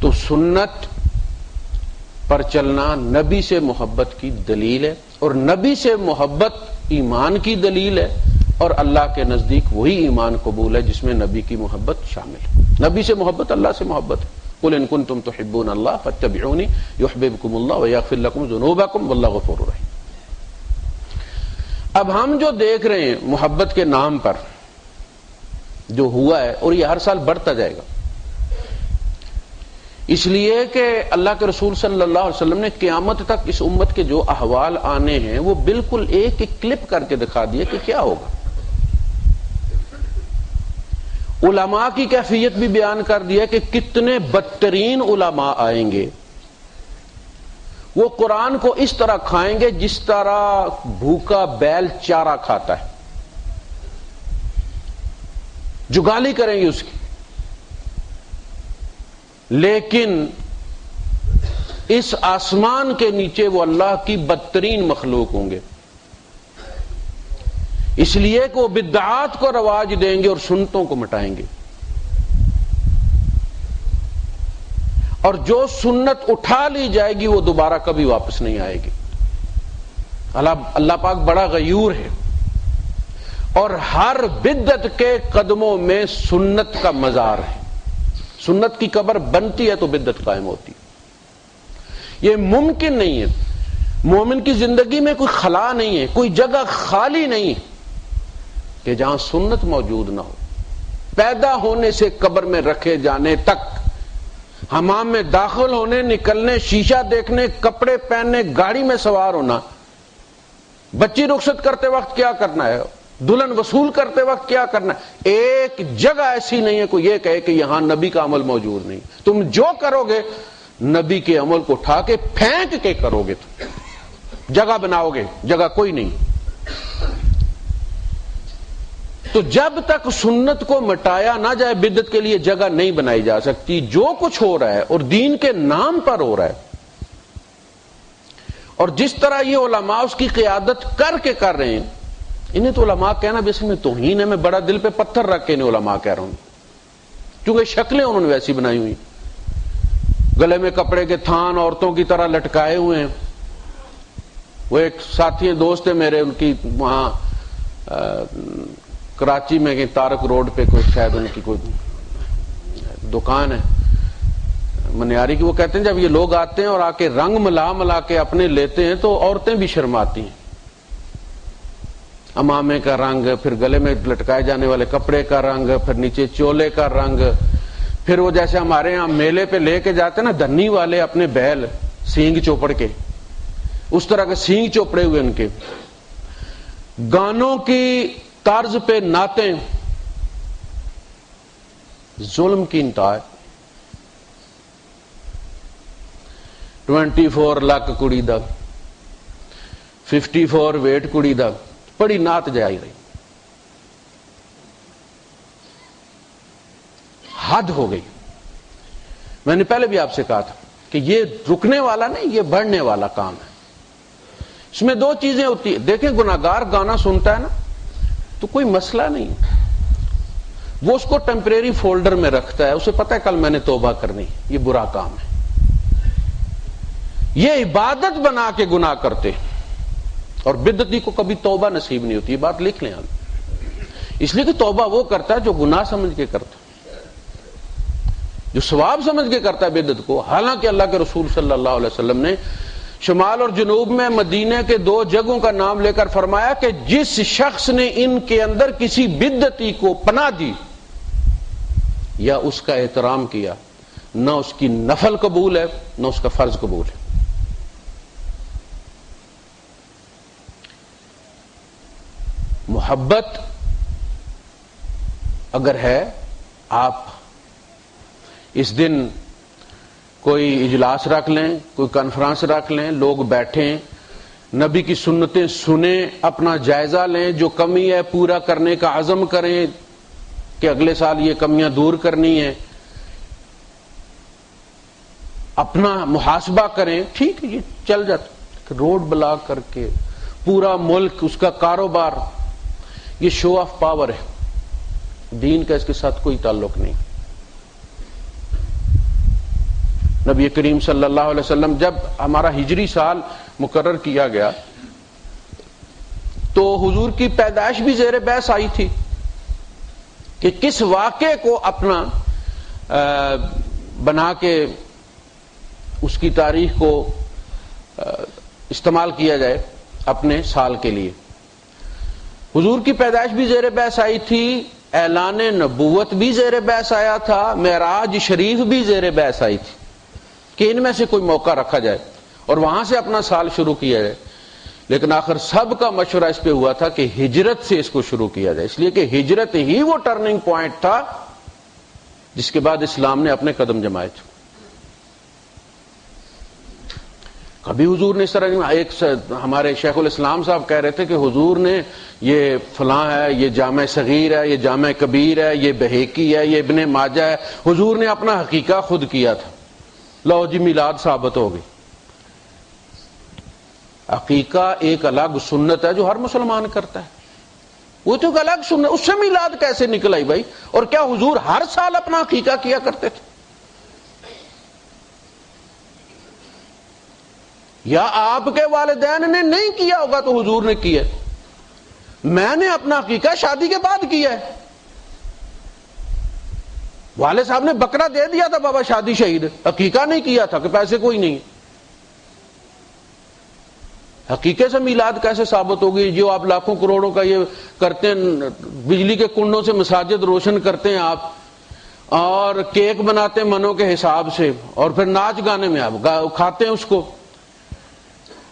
تو سنت پر چلنا نبی سے محبت کی دلیل ہے، اور نبی سے محبت ایمان کی دلیل ہے، اور اللہ کے نزدیک وہی ایمان قبول ہے جس میں نبی کی محبت شامل ہے۔ نبی سے محبت اللہ سے محبت ہے۔ قل ان کنتم تحبون اللہ فاتبعونی یحببکم اللہ ویغفر لکم ذنوبکم واللہ غفور رحیم۔ اب ہم جو دیکھ رہے ہیں محبت کے نام پر جو ہوا ہے، اور یہ ہر سال بڑھتا جائے گا، اس لیے کہ اللہ کے رسول صلی اللہ علیہ وسلم نے قیامت تک اس امت کے جو احوال آنے ہیں وہ بالکل ایک ایک کلپ کر کے دکھا دیے کہ کیا ہوگا۔ علماء کی کیفیت بھی بیان کر دیا کہ کتنے بدترین علماء آئیں گے۔ وہ قرآن کو اس طرح کھائیں گے جس طرح بھوکا بیل چارہ کھاتا ہے، جگالی کریں گے اس کی، لیکن اس آسمان کے نیچے وہ اللہ کی بدترین مخلوق ہوں گے، اس لیے کہ وہ بدعات کو رواج دیں گے اور سنتوں کو مٹائیں گے، اور جو سنت اٹھا لی جائے گی وہ دوبارہ کبھی واپس نہیں آئے گی۔ اللہ پاک بڑا غیور ہے، اور ہر بدعت کے قدموں میں سنت کا مزار ہے۔ سنت کی قبر بنتی ہے تو بدعت قائم ہوتی ہے۔ یہ ممکن نہیں ہے، مومن کی زندگی میں کوئی خلا نہیں ہے، کوئی جگہ خالی نہیں ہے کہ جہاں سنت موجود نہ ہو۔ پیدا ہونے سے قبر میں رکھے جانے تک، حمام میں داخل ہونے، نکلنے، شیشہ دیکھنے، کپڑے پہننے، گاڑی میں سوار ہونا، بچی رخصت کرتے وقت کیا کرنا ہے، دلہن وصول کرتے وقت کیا کرنا ہے، ایک جگہ ایسی نہیں ہے کوئی یہ کہے کہ یہاں نبی کا عمل موجود نہیں۔ تم جو کرو گے نبی کے عمل کو اٹھا کے پھینک کے کرو گے، تم جگہ بناؤ گے، جگہ کوئی نہیں۔ تو جب تک سنت کو مٹایا نہ جائے بدعت کے لیے جگہ نہیں بنائی جا سکتی. جو کچھ ہو رہا ہے اور دین کے نام پر ہو رہا ہے، اور جس طرح یہ علماء اس کی قیادت کر کے کر رہے ہیں، انہیں تو علماء کہنا بھی اس میں توہین ہے. میں بڑا دل پہ پتھر رکھ کے انہیں علماء کہہ رہا ہوں، کیونکہ شکلیں انہوں نے ویسی بنائی ہوئی، گلے میں کپڑے کے تھان عورتوں کی طرح لٹکائے ہوئے ہیں. وہ ایک ساتھی دوست ہے میرے، ان کی وہاں کراچی میں تارک روڈ پہ کوئی شاید ان کی کوئی دکان ہے منیاری کی. وہ کہتے ہیں جب یہ لوگ آتے ہیں اور آ کے رنگ ملا کے اپنے لیتے ہیں تو عورتیں بھی شرماتی ہیں. امامے کا رنگ، پھر گلے میں لٹکائے جانے والے کپڑے کا رنگ، پھر نیچے چولے کا رنگ، پھر وہ جیسے ہمارے یہاں میلے پہ لے کے جاتے ہیں نا دھنی والے اپنے بیل سینگ چوپڑ کے، اس طرح کے سینگ چوپڑے ہوئے ان کے. گانوں کی طرز پہ نعتیں، ظلم کی انتہا ہے. 24 لاکھ کڑی دا، 54 ویٹ کڑی دا، بڑی نعت جائی رہی. حد ہو گئی. میں نے پہلے بھی آپ سے کہا تھا کہ یہ رکنے والا نہیں، یہ بڑھنے والا کام ہے. اس میں دو چیزیں ہوتی ہیں. دیکھیں گناہگار گانا سنتا ہے نا تو کوئی مسئلہ نہیں، وہ اس کو ٹیمپریری فولڈر میں رکھتا ہے، اسے پتہ ہے کل میں نے توبہ کرنی. یہ برا کام ہے. یہ عبادت بنا کے گناہ کرتے، اور بدعتی کو کبھی توبہ نصیب نہیں ہوتی. یہ بات لکھ لیں آپ، اس لیے کہ توبہ وہ کرتا ہے جو گناہ سمجھ کے کرتا، جو ثواب سمجھ کے کرتا ہے بدعت کو. حالانکہ اللہ کے رسول صلی اللہ علیہ وسلم نے شمال اور جنوب میں مدینے کے 2 جگہوں کا نام لے کر فرمایا کہ جس شخص نے ان کے اندر کسی بدعتی کو پناہ دی یا اس کا احترام کیا، نہ اس کی نفل قبول ہے نہ اس کا فرض قبول ہے. محبت اگر ہے، آپ اس دن کوئی اجلاس رکھ لیں، کوئی کانفرنس رکھ لیں، لوگ بیٹھیں، نبی کی سنتیں سنیں، اپنا جائزہ لیں، جو کمی ہے پورا کرنے کا عزم کریں کہ اگلے سال یہ کمیاں دور کرنی ہیں، اپنا محاسبہ کریں. ٹھیک ہے، یہ چل جاتا. روڈ بلاک کر کے پورا ملک، اس کا کاروبار، یہ شو آف پاور ہے. دین کا اس کے ساتھ کوئی تعلق نہیں. نبی کریم صلی اللہ علیہ وسلم جب ہمارا ہجری سال مقرر کیا گیا تو حضور کی پیدائش بھی زیر بحث آئی تھی کہ کس واقعے کو اپنا بنا کے اس کی تاریخ کو استعمال کیا جائے اپنے سال کے لیے. حضور کی پیدائش بھی زیر بحث آئی تھی، اعلان نبوت بھی زیر بحث آیا تھا، معراج شریف بھی زیر بحث آئی تھی کہ ان میں سے کوئی موقع رکھا جائے اور وہاں سے اپنا سال شروع کیا جائے. لیکن آخر سب کا مشورہ اس پہ ہوا تھا کہ ہجرت سے اس کو شروع کیا جائے، اس لیے کہ ہجرت ہی وہ ٹرننگ پوائنٹ تھا جس کے بعد اسلام نے اپنے قدم جمائے تھے. کبھی حضور نے اس طرح نہیں. ایک ہمارے شیخ الاسلام صاحب کہہ رہے تھے کہ حضور نے یہ فلاں ہے، یہ جامع صغیر ہے، یہ جامع کبیر ہے، یہ بہیقی ہے، یہ ابن ماجہ ہے. حضور نے اپنا حقیقہ خود کیا تھا. لو جی میلاد ثابت ہو گئی. عقیقہ ایک الگ سنت ہے جو ہر مسلمان کرتا ہے، وہ تو ایک الگ سنت. اس سے میلاد کیسے نکل آئی بھائی؟ اور کیا حضور ہر سال اپنا عقیقہ کیا کرتے تھے؟ یا آپ کے والدین نے نہیں کیا ہوگا تو حضور نے کیا؟ میں نے اپنا عقیقہ شادی کے بعد کیا ہے. والد صاحب نے بکرا دے دیا تھا بابا شادی شہید، عقیقہ نہیں کیا تھا کہ پیسے کوئی نہیں. حقیقے سے میلاد کیسے ثابت ہوگی؟ جو آپ لاکھوں کروڑوں کا یہ کرتے ہیں، بجلی کے کنڈوں سے مساجد روشن کرتے ہیں آپ، اور کیک بناتے ہیں منوں کے حساب سے، اور پھر ناچ گانے میں آپ کھاتے ہیں اس کو.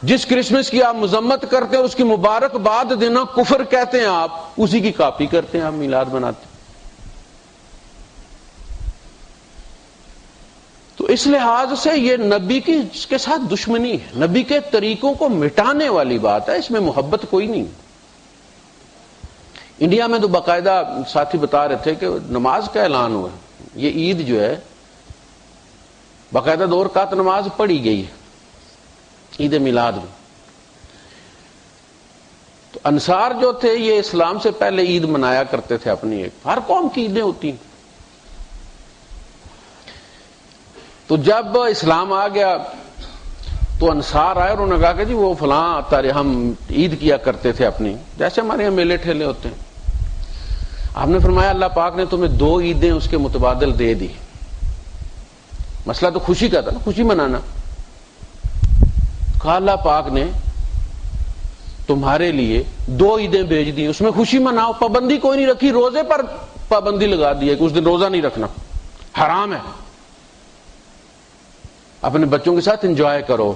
جس کرسمس کی آپ مذمت کرتے ہیں اس کی مبارکباد دینا کفر کہتے ہیں آپ، اسی کی کاپی کرتے ہیں آپ، میلاد بناتے ہیں. تو اس لحاظ سے یہ نبی کی اس کے ساتھ دشمنی ہے، نبی کے طریقوں کو مٹانے والی بات ہے، اس میں محبت کوئی نہیں. انڈیا میں تو باقاعدہ ساتھی بتا رہے تھے کہ نماز کا اعلان ہوا ہے، یہ عید جو ہے باقاعدہ 2 رکعت نماز پڑھی گئی ہے عید میلاد میں. تو انصار جو تھے یہ اسلام سے پہلے عید منایا کرتے تھے اپنی، ایک ہر قوم کی عیدیں ہوتی ہیں. تو جب اسلام آ گیا تو انصار آئے اور انہوں نے کہا کہ جی وہ فلاں ہم عید کیا کرتے تھے اپنی، جیسے ہمارے یہاں میلے ٹھیلے ہوتے ہیں. آپ نے فرمایا اللہ پاک نے تمہیں 2 عیدیں اس کے متبادل دے دی. مسئلہ تو خوشی کا تھا نا، خوشی منانا. کہا اللہ پاک نے تمہارے لیے 2 عیدیں بھیج دی، اس میں خوشی مناؤ، پابندی کوئی نہیں رکھی. روزے پر پابندی لگا دی ہے کہ اس دن روزہ نہیں رکھنا، حرام ہے. اپنے بچوں کے ساتھ انجوائے کرو.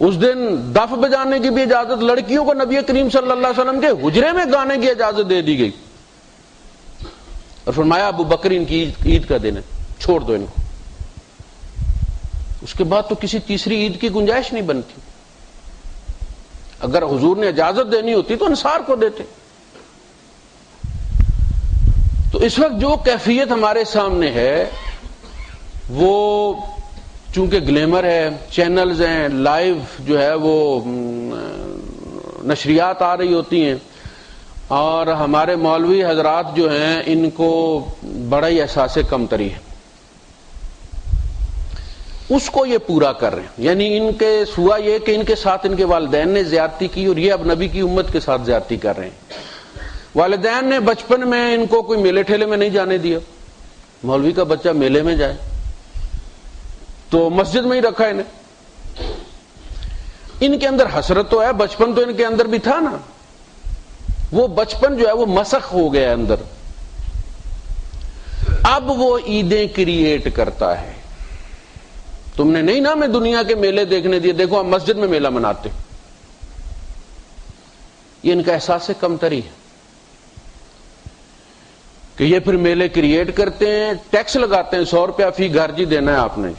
اس دن دف بجانے کی بھی اجازت، لڑکیوں کو نبی کریم صلی اللہ علیہ وسلم کے حجرے میں گانے کی اجازت دے دی گئی اور فرمایا ابو بکر ان کی عید کا دن ہے، چھوڑ دو ان کو. اس کے بعد تو کسی تیسری عید کی گنجائش نہیں بنتی. اگر حضور نے اجازت دینی ہوتی تو انصار کو دیتے. تو اس وقت جو کیفیت ہمارے سامنے ہے وہ چونکہ گلیمر ہے، چینلز ہیں، لائیو جو ہے وہ نشریات آ رہی ہوتی ہیں، اور ہمارے مولوی حضرات جو ہیں ان کو بڑا ہی احساس کمتری ہے، اس کو یہ پورا کر رہے ہیں. یعنی ان کے سوا یہ کہ ان کے ساتھ ان کے والدین نے زیادتی کی اور یہ اب نبی کی امت کے ساتھ زیادتی کر رہے ہیں. والدین نے بچپن میں ان کو کوئی میلے ٹھیلے میں نہیں جانے دیا. مولوی کا بچہ میلے میں جائے تو مسجد میں ہی رکھا انہیں. ان کے اندر حسرت تو ہے، بچپن تو ان کے اندر بھی تھا نا، وہ بچپن جو ہے وہ مسخ ہو گیا اندر. اب وہ عیدیں کریٹ کرتا ہے. تم نے نہیں نا ہمیں دنیا کے میلے دیکھنے دیے، دیکھو ہم مسجد میں میلہ مناتے. یہ ان کا احساس سے کمتری ہے کہ یہ پھر میلے کریٹ کرتے ہیں، ٹیکس لگاتے ہیں 100 روپیہ فی گھر جی دینا ہے آپ نے.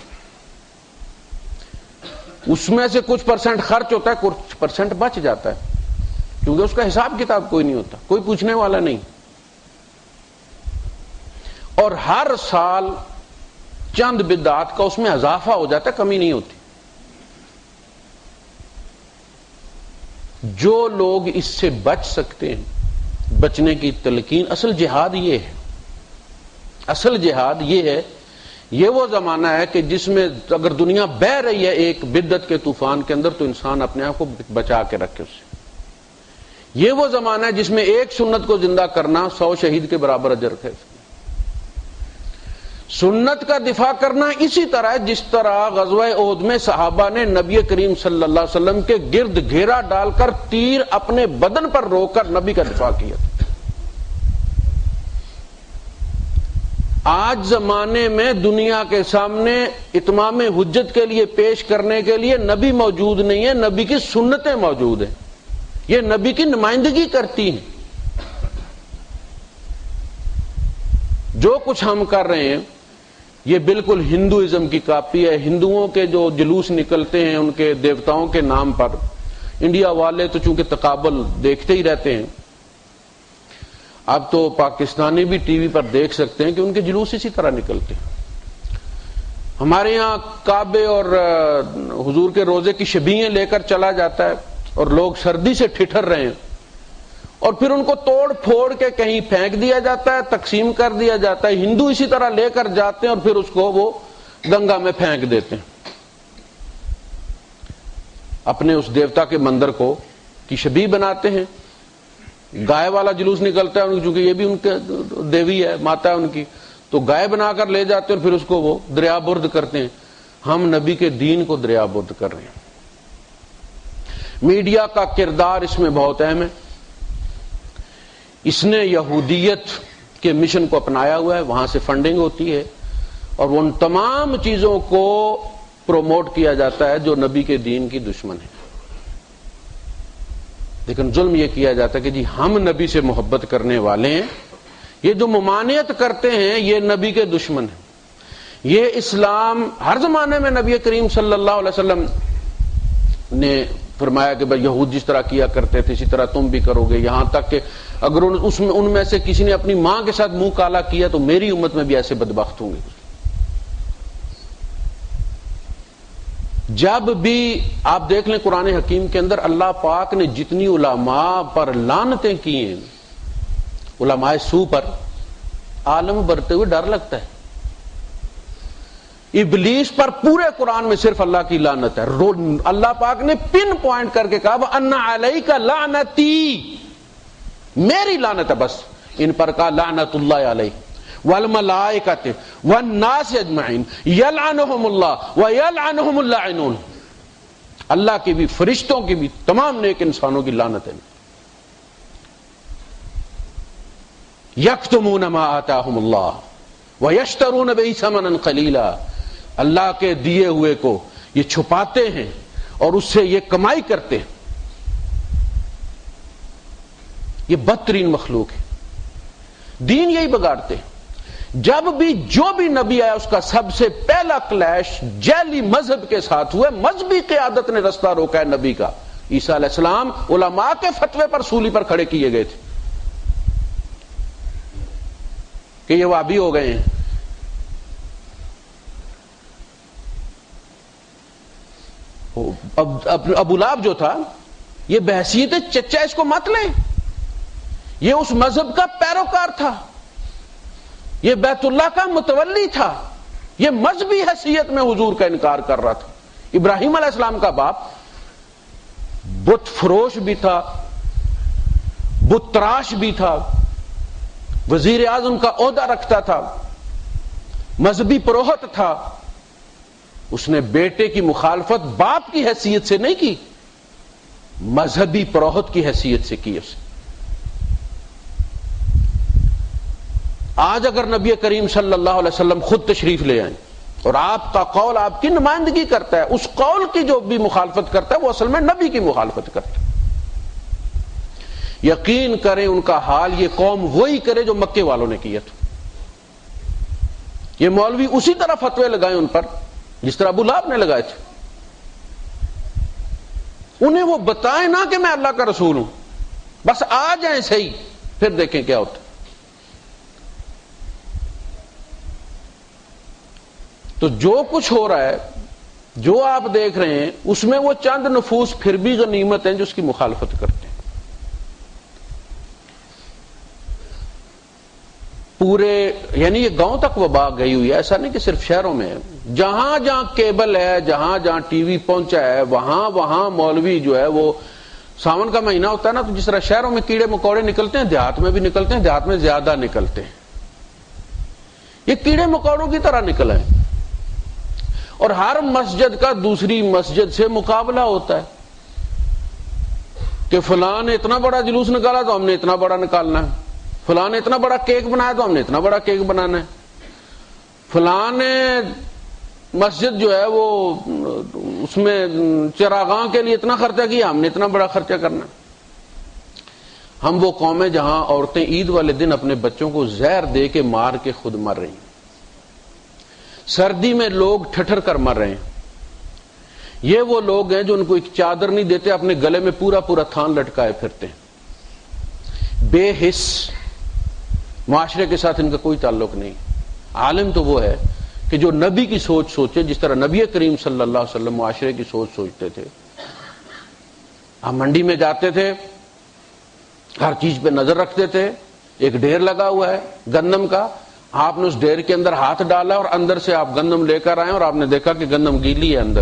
اس میں سے کچھ % خرچ ہوتا ہے، کچھ % بچ جاتا ہے، کیونکہ اس کا حساب کتاب کوئی نہیں ہوتا، کوئی پوچھنے والا نہیں. اور ہر سال چند بدعات کا اس میں اضافہ ہو جاتا ہے، کمی نہیں ہوتی. جو لوگ اس سے بچ سکتے ہیں، بچنے کی تلقین، اصل جہاد یہ ہے. اصل جہاد یہ ہے. یہ وہ زمانہ ہے کہ جس میں اگر دنیا بہہ رہی ہے ایک بدعت کے طوفان کے اندر تو انسان اپنے آپ کو بچا کے رکھے اس سے. یہ وہ زمانہ ہے جس میں ایک سنت کو زندہ کرنا 100 شہید کے برابر اجر ہے. سنت کا دفاع کرنا اسی طرح ہے جس طرح غزوہ احد میں صحابہ نے نبی کریم صلی اللہ علیہ وسلم کے گرد گھیرا ڈال کر تیر اپنے بدن پر روک کر نبی کا دفاع کیا. آج زمانے میں دنیا کے سامنے اتمام حجت کے لیے پیش کرنے کے لیے نبی موجود نہیں ہے، نبی کی سنتیں موجود ہیں. یہ نبی کی نمائندگی کرتی ہیں. جو کچھ ہم کر رہے ہیں یہ بالکل ہندوازم کی کاپی ہے. ہندوؤں کے جو جلوس نکلتے ہیں ان کے دیوتاؤں کے نام پر، انڈیا والے تو چونکہ تقابل دیکھتے ہی رہتے ہیں. اب تو پاکستانی بھی ٹی وی پر دیکھ سکتے ہیں کہ ان کے جلوس اسی طرح نکلتے ہیں. ہمارے یہاں کعبے اور حضور کے روزے کی شبیہیں لے کر چلا جاتا ہے اور لوگ سردی سے ٹھٹر رہے ہیں، اور پھر ان کو توڑ پھوڑ کے کہیں پھینک دیا جاتا ہے، تقسیم کر دیا جاتا ہے. ہندو اسی طرح لے کر جاتے ہیں اور پھر اس کو وہ گنگا میں پھینک دیتے ہیں. اپنے اس دیوتا کے مندر کو کی شبیہ بناتے ہیں. گائے والا جلوس نکلتا ہے چونکہ یہ بھی ان کے دیوی ہے، ماتا ہے ان کی، تو گائے بنا کر لے جاتے ہیں اور پھر اس کو وہ دریا برد کرتے ہیں. ہم نبی کے دین کو دریا برد کر رہے ہیں. میڈیا کا کردار اس میں بہت اہم ہے. اس نے یہودیت کے مشن کو اپنایا ہوا ہے، وہاں سے فنڈنگ ہوتی ہے اور وہ ان تمام چیزوں کو پروموٹ کیا جاتا ہے جو نبی کے دین کی دشمن ہے. لیکن ظلم یہ کیا جاتا ہے کہ جی ہم نبی سے محبت کرنے والے ہیں، یہ جو ممانعت کرتے ہیں یہ نبی کے دشمن ہیں. یہ اسلام ہر زمانے میں نبی کریم صلی اللہ علیہ وسلم نے فرمایا کہ بھائی یہود جس طرح کیا کرتے تھے اسی طرح تم بھی کرو گے. یہاں تک کہ اگر ان میں سے کسی نے اپنی ماں کے ساتھ منہ کالا کیا تو میری امت میں بھی ایسے بدبخت ہوں گے. جب بھی آپ دیکھ لیں قرآن حکیم کے اندر اللہ پاک نے جتنی علماء پر لعنتیں کی ہیں، علماء سو پر، عالم برتے ہوئے ڈر لگتا ہے. ابلیس پر پورے قرآن میں صرف اللہ کی لعنت ہے. اللہ پاک نے پن پوائنٹ کر کے کہا وَأَنَّ عَلَيْكَ لَعْنَتِي، میری لعنت ہے بس. ان پر کہا لعنت اللہ علیہ والملائکۃ والناس اجمعین یلعنہم اللہ ویلعنہم اللاعنون. اللہ کی بھی، فرشتوں کی بھی، تمام نیک انسانوں کی لعنت ہے. یکتمون ما آتاہم اللہ ویشترون بہ ثمنا قلیلا، اللہ کے دیے ہوئے کو یہ چھپاتے ہیں اور اس سے یہ کمائی کرتے ہیں. یہ بدترین مخلوق ہے. دین یہی بگاڑتے ہیں. جب بھی جو بھی نبی آیا اس کا سب سے پہلا کلیش جعلی مذہب کے ساتھ ہوا. مذہبی قیادت نے رستہ روکا ہے نبی کا. عیسیٰ علیہ السلام علماء کے فتوے پر سولی پر کھڑے کیے گئے تھے کہ یہ وہابی ہو گئے ہیں. ابو لہب جو تھا یہ بحیثیت چچا اس کو مت لیں، یہ اس مذہب کا پیروکار تھا، یہ بیت اللہ کا متولی تھا، یہ مذہبی حیثیت میں حضور کا انکار کر رہا تھا. ابراہیم علیہ السلام کا باپ بت فروش بھی تھا، بت تراش بھی تھا، وزیر اعظم کا عہدہ رکھتا تھا، مذہبی پروہت تھا. اس نے بیٹے کی مخالفت باپ کی حیثیت سے نہیں کی، مذہبی پروہت کی حیثیت سے کی. اس آج اگر نبی کریم صلی اللہ علیہ وسلم خود تشریف لے آئیں اور آپ کا قول آپ کی نمائندگی کرتا ہے، اس قول کی جو بھی مخالفت کرتا ہے وہ اصل میں نبی کی مخالفت کرتا ہے. یقین کریں ان کا حال یہ قوم وہی کرے جو مکے والوں نے کیا تھا. یہ مولوی اسی طرح فتوے لگائیں ان پر جس طرح ابو لہب نے لگائے تھے. انہیں وہ بتائیں نہ کہ میں اللہ کا رسول ہوں، بس آ جائیں صحیح، پھر دیکھیں کیا ہوتا. تو جو کچھ ہو رہا ہے، جو آپ دیکھ رہے ہیں، اس میں وہ چند نفوس پھر بھی غنیمت ہیں جو اس کی مخالفت کرتے ہیں. پورے یعنی یہ گاؤں تک وبا گئی ہوئی ہے. ایسا نہیں کہ صرف شہروں میں ہے. جہاں جہاں کیبل ہے، جہاں جہاں ٹی وی پہنچا ہے، وہاں وہاں مولوی جو ہے وہ ساون کا مہینہ ہوتا ہے نا، تو جس طرح شہروں میں کیڑے مکوڑے نکلتے ہیں، دیہات میں بھی نکلتے ہیں، دیہات میں زیادہ نکلتے ہیں. یہ کیڑے مکوڑوں کی طرح نکل آئے اور ہر مسجد کا دوسری مسجد سے مقابلہ ہوتا ہے کہ فلاں نے اتنا بڑا جلوس نکالا تو ہم نے اتنا بڑا نکالنا ہے، فلاں نے اتنا بڑا کیک بنایا تو ہم نے اتنا بڑا کیک بنانا ہے، فلاں نے مسجد جو ہے وہ اس میں چراغاں کے لیے اتنا خرچہ کیا، ہم نے اتنا بڑا خرچہ کرنا ہے. ہم وہ قومیں جہاں عورتیں عید والے دن اپنے بچوں کو زہر دے کے مار کے خود مر رہی ہیں، سردی میں لوگ ٹھٹر کر مر رہے ہیں. یہ وہ لوگ ہیں جو ان کو ایک چادر نہیں دیتے، اپنے گلے میں پورا پورا تھان لٹکائے پھرتے ہیں. بے حس، معاشرے کے ساتھ ان کا کوئی تعلق نہیں. عالم تو وہ ہے کہ جو نبی کی سوچ سوچے، جس طرح نبی کریم صلی اللہ علیہ وسلم معاشرے کی سوچ سوچتے تھے. ہم منڈی میں جاتے تھے، ہر چیز پہ نظر رکھتے تھے. ایک ڈھیر لگا ہوا ہے گندم کا، آپ نے اس ڈھیر کے اندر ہاتھ ڈالا اور اندر سے آپ گندم لے کر آئے اور آپ نے دیکھا کہ گندم گیلی ہے اندر.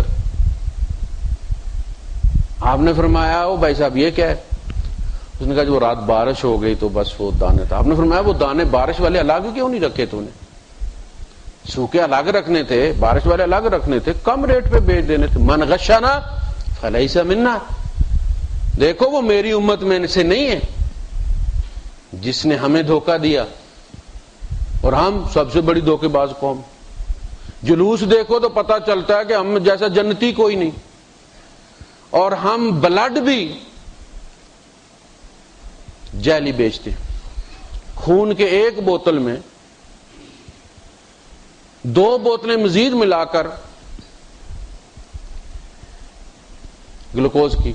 آپ نے فرمایا او بھائی صاحب یہ کیا ہے؟ اس نے کہا جو رات بارش ہو گئی تو بس وہ دانے تھا. آپ نے فرمایا وہ دانے بارش والے الگ کیوں نہیں رکھے تو نے؟ سوکھے الگ رکھنے تھے، بارش والے الگ رکھنے تھے، کم ریٹ پہ بیچ دینے تھے. من غشنا فلیس منا، دیکھو وہ میری امت میں سے نہیں ہے. جس نے ہمیں دھوکہ دیا، اور ہم سب سے بڑی دھوکے باز قوم. جلوس دیکھو تو پتہ چلتا ہے کہ ہم جیسا جنتی کوئی نہیں، اور ہم بلڈ بھی جعلی بیچتے. خون کے ایک بوتل میں 2 بوتلیں مزید ملا کر گلوکوز کی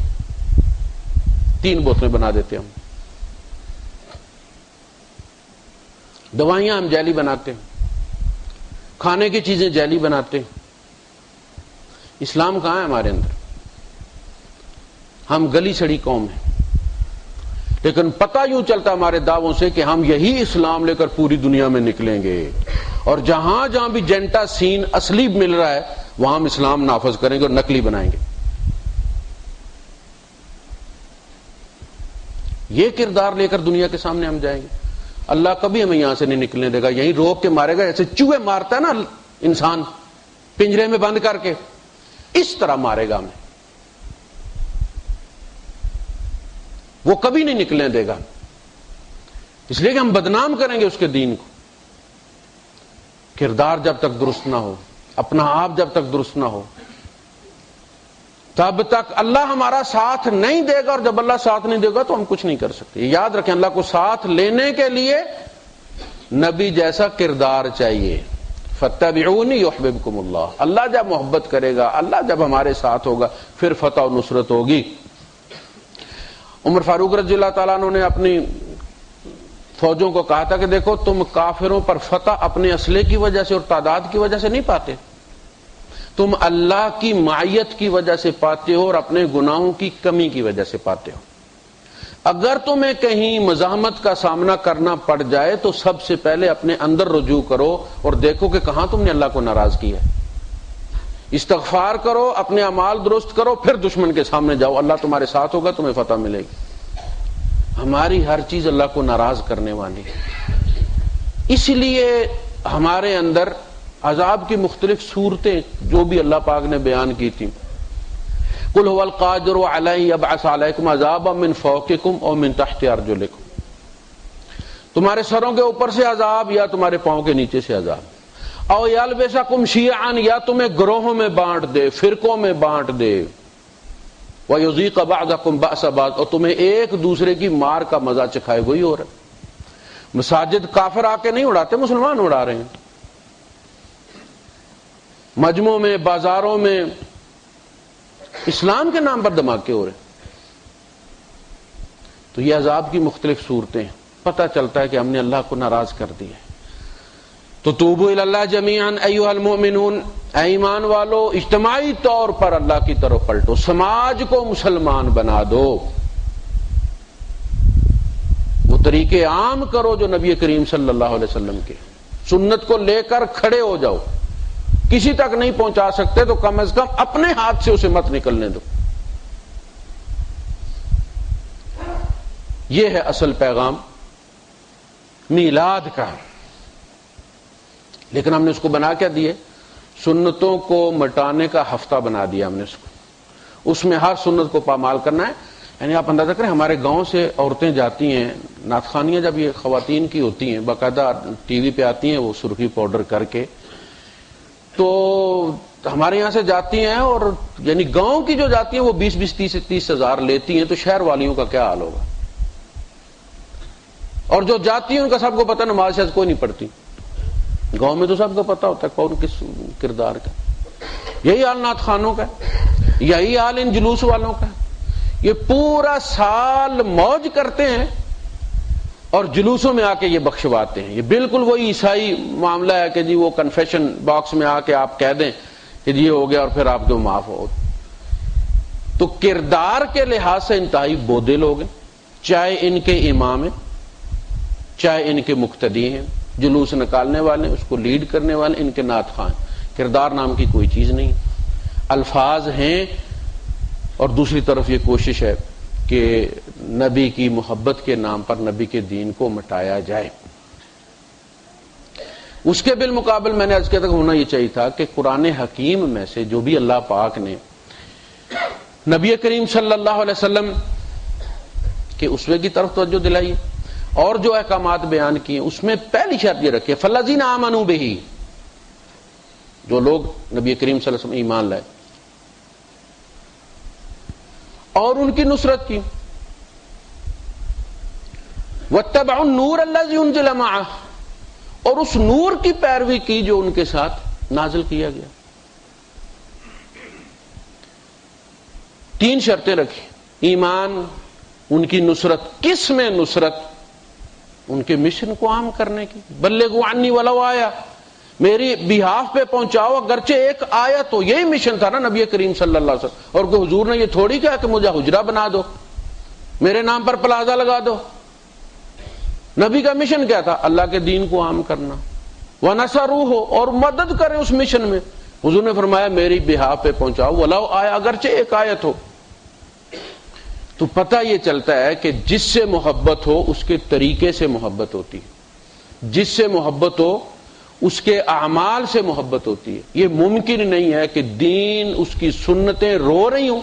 3 بوتلیں بنا دیتے ہم. دوائیاں ہم جعلی بناتے ہیں، کھانے کی چیزیں جعلی بناتے ہیں. اسلام کہاں ہے ہمارے اندر؟ ہم گلی سڑی قوم ہیں، لیکن پتہ یوں چلتا ہمارے دعووں سے کہ ہم یہی اسلام لے کر پوری دنیا میں نکلیں گے، اور جہاں جہاں بھی جنٹا سین اصلی مل رہا ہے وہاں ہم اسلام نافذ کریں گے اور نقلی بنائیں گے. یہ کردار لے کر دنیا کے سامنے ہم جائیں گے. اللہ کبھی ہمیں یہاں سے نہیں نکلنے دے گا، یہیں روک کے مارے گا، جیسے چوہے مارتا ہے نا انسان پنجرے میں بند کر کے، اس طرح مارے گا ہمیں. وہ کبھی نہیں نکلنے دے گا، اس لیے کہ ہم بدنام کریں گے اس کے دین کو. کردار جب تک درست نہ ہو، اپنا آپ جب تک درست نہ ہو، تب تک اللہ ہمارا ساتھ نہیں دے گا، اور جب اللہ ساتھ نہیں دے گا تو ہم کچھ نہیں کر سکتے. یاد رکھیں، اللہ کو ساتھ لینے کے لیے نبی جیسا کردار چاہیے. فاتبعونی یحببکم اللہ. اللہ جب محبت کرے گا، اللہ جب ہمارے ساتھ ہوگا، پھر فتح و نصرت ہوگی. عمر فاروق رضی اللہ تعالیٰ عنہ نے اپنی فوجوں کو کہا تھا کہ دیکھو، تم کافروں پر فتح اپنے اسلحے کی وجہ سے اور تعداد کی وجہ سے نہیں پاتے، تم اللہ کی معیت کی وجہ سے پاتے ہو اور اپنے گناہوں کی کمی کی وجہ سے پاتے ہو. اگر تمہیں کہیں مزاحمت کا سامنا کرنا پڑ جائے تو سب سے پہلے اپنے اندر رجوع کرو اور دیکھو کہ کہاں تم نے اللہ کو ناراض کیا ہے. استغفار کرو، اپنے اعمال درست کرو، پھر دشمن کے سامنے جاؤ. اللہ تمہارے ساتھ ہوگا، تمہیں فتح ملے گی. ہماری ہر چیز اللہ کو ناراض کرنے والی ہے. اس لیے ہمارے اندر عذاب کی مختلف صورتیں جو بھی اللہ پاک نے بیان کی تھی، قل هو القادر علی یبعث علیکم عذابا من فوقکم او من تحت ارجلکم. تمہارے سروں کے اوپر سے عذاب یا تمہارے پاؤں کے نیچے سے عذاب. او یلبسکم شیعا، یا تمہیں گروہوں میں بانٹ دے، فرقوں میں بانٹ دے. ویذیق بعضکم بأس بعض، اور تمہیں ایک دوسرے کی مار کا مزہ چکھائے. وہی ہو رہا ہے. مساجد کافر آ کے نہیں اڑاتے، مسلمان اڑا رہے ہیں. مجمعوں میں، بازاروں میں اسلام کے نام پر دھماکے ہو رہے ہیں. تو یہ عذاب کی مختلف صورتیں ہیں. پتہ چلتا ہے کہ ہم نے اللہ کو ناراض کر دیا ہے. تو توبوا الی اللہ جمیعا ایھا المؤمنون، اے ایمان والو اجتماعی طور پر اللہ کی طرف پلٹو، سماج کو مسلمان بنا دو. وہ طریقے عام کرو جو نبی کریم صلی اللہ علیہ وسلم کے، سنت کو لے کر کھڑے ہو جاؤ. کسی تک نہیں پہنچا سکتے تو کم از کم اپنے ہاتھ سے اسے مت نکلنے دو. یہ ہے اصل پیغام میلاد کا. لیکن ہم نے اس کو بنا کیا دیے؟ سنتوں کو مٹانے کا ہفتہ بنا دیا ہم نے اس کو. اس میں ہر سنت کو پامال کرنا ہے. یعنی آپ اندازہ کریں، ہمارے گاؤں سے عورتیں جاتی ہیں، نعت خوانیاں جب یہ خواتین کی ہوتی ہیں، باقاعدہ ٹی وی پہ آتی ہیں وہ سرخی پاؤڈر کر کے، تو ہمارے یہاں سے جاتی ہیں، اور یعنی گاؤں کی جو جاتی ہیں وہ 20-30 ہزار لیتی ہیں. تو شہر والیوں کا کیا حال ہوگا؟ اور جو جاتی ہیں ان کا سب کو پتہ، نماز شاید کوئی نہیں پڑھتی. گاؤں میں تو سب کو پتہ ہوتا ہے کون کس کردار کا. یہی حال نعت خوانوں کا ہے، یہی حال ان جلوس والوں کا ہے. یہ پورا سال موج کرتے ہیں اور جلوسوں میں آ کے یہ بخشواتے ہیں. یہ بالکل وہی عیسائی معاملہ ہے کہ جی وہ کنفیشن باکس میں آ کے آپ کہہ دیں کہ جی ہو گیا اور پھر آپ کو معاف ہو. تو کردار کے لحاظ سے انتہائی بودے لوگ ہیں، چاہے ان کے امام ہیں، چاہے ان کے مقتدی ہیں، جلوس نکالنے والے، اس کو لیڈ کرنے والے، ان کے نعت خواں. کردار نام کی کوئی چیز نہیں. الفاظ ہیں، اور دوسری طرف یہ کوشش ہے کہ نبی کی محبت کے نام پر نبی کے دین کو مٹایا جائے. اس کے بالمقابل میں نے عرض کیا تھا کہ ہونا یہ چاہیے تھا کہ قرآن حکیم میں سے جو بھی اللہ پاک نے نبی کریم صلی اللہ علیہ وسلم کے اسوے کی طرف توجہ دلائی اور جو احکامات بیان کیے، اس میں پہلی شرط یہ رکھی فالذین آمنوا بہ، جو لوگ نبی کریم صلی اللہ علیہ وسلم ایمان لائے اور ان کی نصرت کی، واتبعوا النور الذی انزل معہ، اور اس نور کی پیروی کی جو ان کے ساتھ نازل کیا گیا. 3 شرطیں رکھی. ایمان، ان کی نصرت. کس میں نصرت؟ ان کے مشن کو عام کرنے کی. بلغوا عنی ولو آیا، میری بیہاف پہ پہنچاؤ اگرچہ ایک آیت ہو. یہی مشن تھا نا نبی کریم صلی اللہ علیہ وسلم. اور کہ حضور نے یہ تھوڑی کہا کہ مجھے حجرہ بنا دو، میرے نام پر پلازا لگا دو. نبی کا مشن کیا تھا؟ اللہ کے دین کو عام کرنا. وَنَصَرُوهُ، اور مدد کرے اس مشن میں. حضور نے فرمایا میری بیہاف پہ پہنچاؤ ولو آیا، اگرچہ ایک آیت ہو. تو پتہ یہ چلتا ہے کہ جس سے محبت ہو اس کے طریقے سے محبت ہوتی ہے، جس سے محبت ہو اس کے اعمال سے محبت ہوتی ہے. یہ ممکن نہیں ہے کہ دین، اس کی سنتیں رو رہی ہوں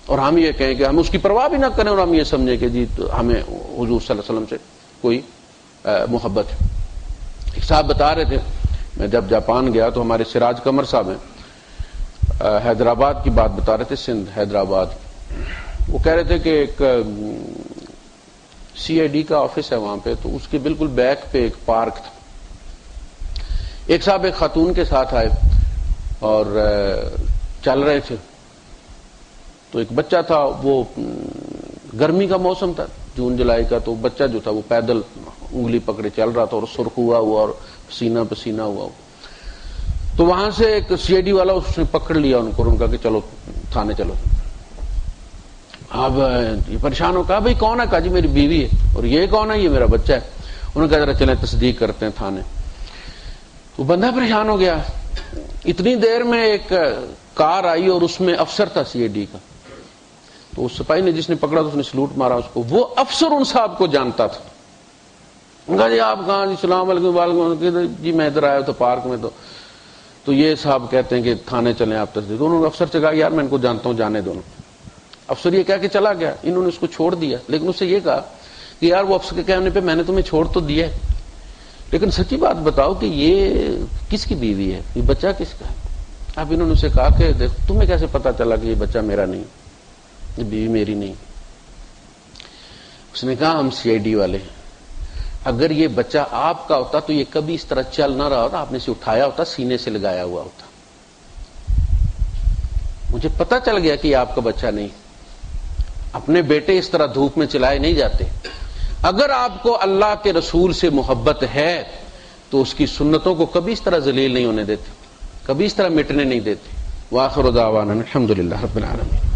اور ہم یہ کہیں کہ ہم اس کی پرواہ بھی نہ کریں اور ہم یہ سمجھیں کہ جی ہمیں حضور صلی اللہ علیہ وسلم سے کوئی محبت ہے. ایک صاحب بتا رہے تھے، میں جب جاپان گیا تو ہمارے سراج قمر صاحب ہیں، حیدرآباد کی بات بتا رہے تھے، سندھ حیدرآباد. وہ کہہ رہے تھے کہ ایک سی آئی ڈی کا آفس ہے وہاں پہ، تو اس کے بالکل بیک پہ ایک پارک تھا. ایک صاحب ایک خاتون کے ساتھ آئے اور چل رہے تھے، تو ایک بچہ تھا، وہ گرمی کا موسم تھا، جون جولائی کا، تو بچہ جو تھا وہ پیدل انگلی پکڑے چل رہا تھا اور سرخ ہوا اور پسینہ پسینہ ہوا. تو وہاں سے ایک سی آئی ڈی والا اس نے پکڑ لیا ان کو، ان کا کہ چلو تھانے چلو. اب یہ پریشان ہو، کہا بھائی کون ہے؟ کہا جی میری بیوی ہے. اور یہ کون ہے؟ یہ میرا بچہ ہے. انہوں نے کہا ذرا چلیں تصدیق کرتے ہیں تھانے. وہ بندہ پریشان ہو گیا. اتنی دیر میں ایک کار آئی اور اس میں افسر تھا سی آئی ڈی کا. تو اس سپاہی نے جس نے پکڑا تو اس نے سلوٹ مارا اس کو. وہ افسر ان صاحب کو جانتا تھا. کہا جی آپ کہاں؟ جی السلام علیکم. وعلیکم. جی میں ادھر آیا تھا پارک میں. تو یہ صاحب کہتے ہیں کہ تھانے چلیں آپ تصدیق. انہوں نے افسر سے کہا یار میں ان کو جانتا ہوں، جانے دونوں. افسر یہ کہہ کے چلا گیا. انہوں نے اس کو چھوڑ دیا، لیکن اس سے یہ کہا کہ یار وہ افسر کے کہنے پہ میں نے تمہیں چھوڑ تو دیا ہے، لیکن سچی بات بتاؤ کہ یہ کس کی بیوی ہے، یہ بچہ کس کا ہے؟ اب انہوں نے اسے کہا کہ دیکھ تمہیں کیسے پتا چلا کہ یہ بچہ میرا نہیں، یہ بیوی میری نہیں؟ اس نے کہا ہم سی آئی ڈی والے ہیں، اگر یہ بچہ آپ کا ہوتا تو یہ کبھی اس طرح چل نہ رہا ہوتا، آپ نے اسے اٹھایا ہوتا، سینے سے لگایا ہوا ہوتا. مجھے پتا چل گیا کہ یہ آپ کا بچہ نہیں. اپنے بیٹے اس طرح دھوپ میں چلائے نہیں جاتے. اگر آپ کو اللہ کے رسول سے محبت ہے تو اس کی سنتوں کو کبھی اس طرح ذلیل نہیں ہونے دیتے، کبھی اس طرح مٹنے نہیں دیتے. وآخر دعوانا الحمدللہ رب العالمین.